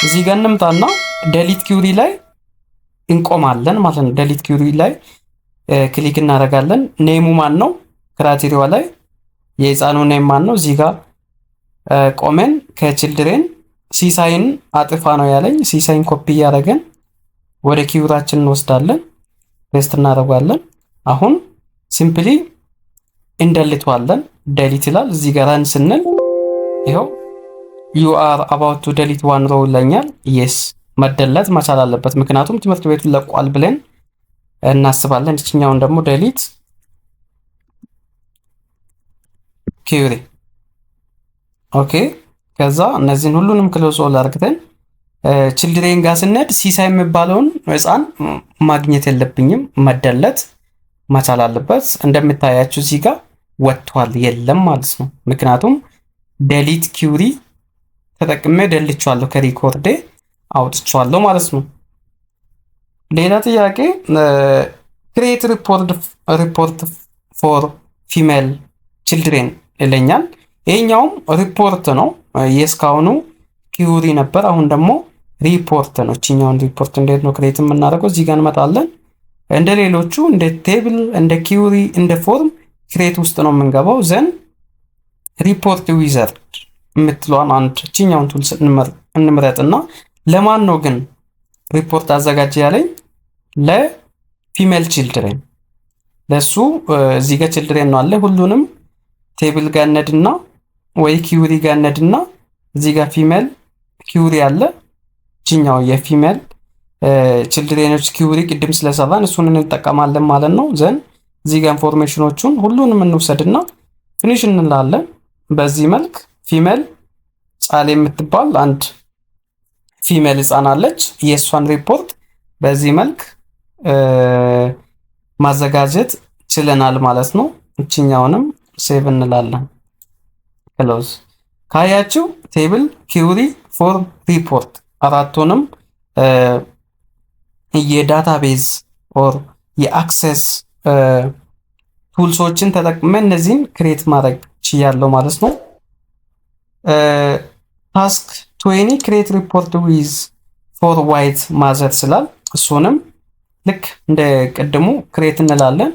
እዚህ ጋር እንምጣና ዴሊት ኪውሪ ላይ እንቆማለን ማለት ነው። ዴሊት ኪውሪ ላይ ክሊክ እናደርጋለን። ኔሙ ማን ነው? ክራይቴሪያ ላይ የህፃኑ ኔም ማን ነው? እዚህ ጋር ቆመን ከችልድሬን ሲሳይን አጥፋ ነው ያለኝ። ሲሳይን ኮፒ እያደረገን ወደ ኪውራችን እንወስዳለን፣ ፔስት እናደርጋለን። አሁን ሲምፕሊ እንደልተዋለን። ዴሊት ይላል። እዚህ ጋር ራን ስንል ይሄው you are about to delete one row ይለኛል። yes መደለት መቻል አለበት፣ ምክንያቱም ትምህርት ቤቱን ለቋል ብለን እናስባለን። እችኛውን ደግሞ ዴሊት ኪውሪ ኦኬ። ከዛ እነዚህን ሁሉንም ክሎዝ ኦል አድርገን ችልድሬን ጋር ስንሄድ ሲሳይ የሚባለውን ህፃን ማግኘት የለብኝም፣ መደለት መቻል አለበት። እንደምታያችሁ እዚህ ጋር ወጥቷል፣ የለም ማለት ነው። ምክንያቱም ዴሊት ኪውሪ ተጠቅሜ ደልቼዋለሁ፣ ከሪኮርዴ አውጥቼዋለሁ ማለት ነው። ሌላ ጥያቄ ክሬት ሪፖርት ፎር ፊሜል ችልድሬን ይለኛል። ይሄኛውም ሪፖርት ነው። የእስካሁኑ ኪውሪ ነበር፣ አሁን ደግሞ ሪፖርት ነው። እችኛውን ሪፖርት እንዴት ነው ክሬት የምናደርገው? እዚህ ጋር እንመጣለን። እንደ ሌሎቹ እንደ ቴብል፣ እንደ ኪውሪ፣ እንደ ፎርም ክሬት ውስጥ ነው የምንገባው። ዘን ሪፖርት ዊዘርድ የምትለዋን አንድ እችኛውን ቱል እንምረጥና ለማን ነው ግን ሪፖርት አዘጋጀ ያለኝ? ለፊሜል ችልድሬን ለሱ እዚህ ጋር ችልድሬን ነው አለ። ሁሉንም ቴብል ጋር ነድና ወይ ኪውሪ ጋር ነድና እዚህ ጋር ፊሜል ኪውሪ አለ። እችኛው የፊሜል ችልድሬኖች ኪውሪ ቅድም ስለሰራን እሱን እንጠቀማለን ማለት ነው። ዘን እዚህ ጋር ኢንፎርሜሽኖቹን ሁሉንም እንውሰድና ፊኒሽ እንላለን። በዚህ መልክ ፊሜል ጻሌ የምትባል አንድ ፊሜል ህፃን አለች። የእሷን ሪፖርት በዚህ መልክ ማዘጋጀት ችለናል ማለት ነው። እችኛውንም ሴቭ እንላለን። ክሎዝ ካያችሁ ቴብል፣ ኪውሪ፣ ፎርም፣ ሪፖርት አራቱንም የዳታቤዝ ኦር የአክሰስ ቱልሶችን ተጠቅመን እነዚህን ክሬት ማድረግ ችያለሁ ማለት ነው። ታስክ 20 ክሬት ሪፖርት ዊዝ ፎር ዋይት ማዘር ስላል እሱንም ልክ እንደ ቅድሙ ክሬት እንላለን።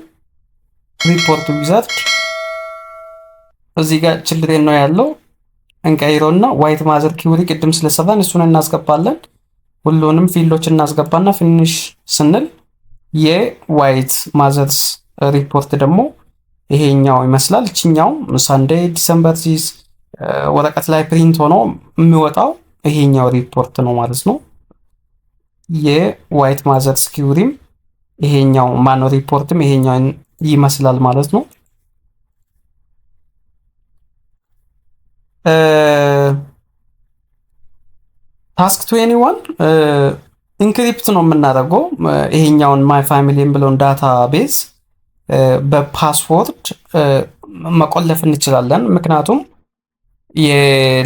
ሪፖርት ዊዛርድ እዚህ ጋር ችልድሬን ነው ያለው፣ እንቀይረውና ዋይት ማዘር ኪውሪ ቅድም ስለሰራን እሱን እናስገባለን። ሁሉንም ፊልዶች እናስገባና ፊኒሽ ስንል የዋይት ማዘርስ ሪፖርት ደግሞ ይሄኛው ይመስላል። እችኛው ሳንዴይ ዲሰምበር ዚስ ወረቀት ላይ ፕሪንት ሆኖ የሚወጣው ይሄኛው ሪፖርት ነው ማለት ነው። የዋይት ማዘርስ ኪውሪም ይሄኛው ማኖ ሪፖርትም ይሄኛው ይመስላል ማለት ነው። ታስክ 21 ኢንክሪፕት ነው የምናደርገው። ይሄኛውን ማይ ፋሚሊ ብለውን ዳታ ቤዝ በፓስወርድ መቆለፍ እንችላለን። ምክንያቱም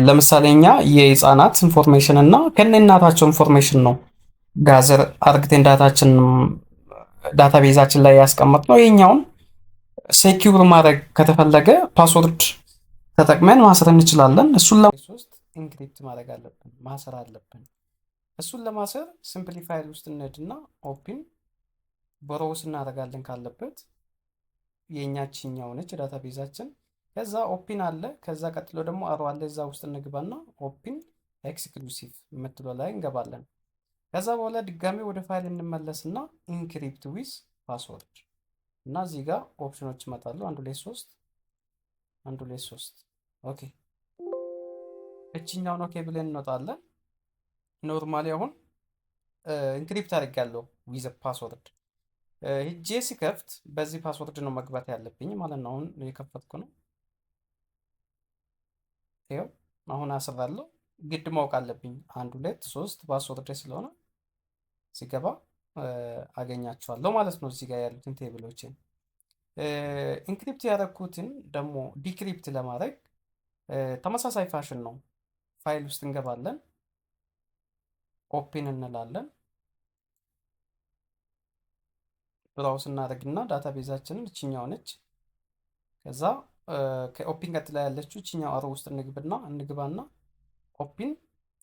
ለምሳሌ እኛ የህፃናት ኢንፎርሜሽን እና ከነ እናታቸው ኢንፎርሜሽን ነው ጋዘር አርግቴን ዳታ ቤዛችን ላይ ያስቀመጥነው። ይሄኛውን ሴኪዩር ማድረግ ከተፈለገ ፓስወርድ ተጠቅመን ማሰር እንችላለን። እሱን ለሶስት ኢንክሪፕት ማድረግ አለብን፣ ማሰር አለብን። እሱን ለማሰር ሲምፕሊፋይድ ውስጥ እንሄድና ኦፕን ብሮውስ እናደርጋለን ካለበት የኛችኛው ነች ዳታ ቤዛችን። ከዛ ኦፕን አለ፣ ከዛ ቀጥሎ ደግሞ አሮ አለ። እዛ ውስጥ እንግባና ኦፕን ኤክስክሉሲቭ የምትለው ላይ እንገባለን። ከዛ በኋላ ድጋሚ ወደ ፋይል እንመለስና ኢንክሪፕት ዊዝ ፓስወርድ እና እዚህ ጋር ኦፕሽኖች ይመጣሉ። 1 2 3 1 2 3 ኦኬ። እቺኛውን ኦኬ ብለን እንወጣለን። ኖርማሊ አሁን ኢንክሪፕት አድርጋለሁ ዊዝ ፓስወርድ። ሂጄ ሲከፍት በዚህ ፓስወርድ ነው መግባት ያለብኝ ማለት ነው። አሁን የከፈትኩ ነው። ይኸው አሁን አስራለሁ። ግድ ማወቅ አለብኝ 1 2 3 ፓስወርድ ስለሆነ ሲገባ አገኛቸዋለሁ ማለት ነው። እዚህ ጋር ያሉትን ቴብሎችን ኢንክሪፕት ያደረኩትን ደግሞ ዲክሪፕት ለማድረግ ተመሳሳይ ፋሽን ነው። ፋይል ውስጥ እንገባለን፣ ኦፕን እንላለን፣ ብራውስ እናደርግና ዳታቤዛችንን እችኛው ነች። ከዛ ከኦፕን ቀጥላ ያለችው እችኛው አሮ ውስጥ እንግባና ኦፕን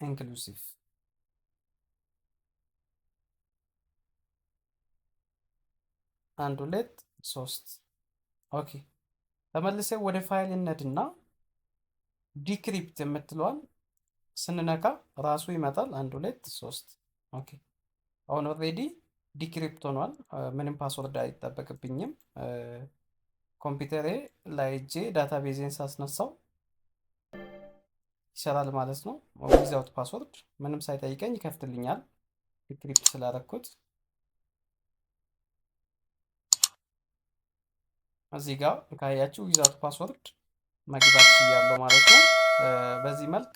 ኢንክሉሲቭ 1 2 3 ኦኬ። ተመልሰ ወደ ፋይል እንሄድና ዲክሪፕት የምትለዋል ስንነካ ራሱ ይመጣል። 1 2 3 ኦኬ። አሁን ኦልሬዲ ዲክሪፕት ሆኗል። ምንም ፓስወርድ አይጠበቅብኝም። ኮምፒውተሬ ላይ እጄ ዳታቤዝን ሳስነሳው ይሰራል ማለት ነው። ዊዛውት ፓስወርድ ምንም ሳይጠይቀኝ ይከፍትልኛል ዲክሪፕት ስላደረኩት። እዚህ ጋር ካያችሁ ዊዛውት ፓስወርድ መግባት ያለው ማለት ነው። በዚህ መልክ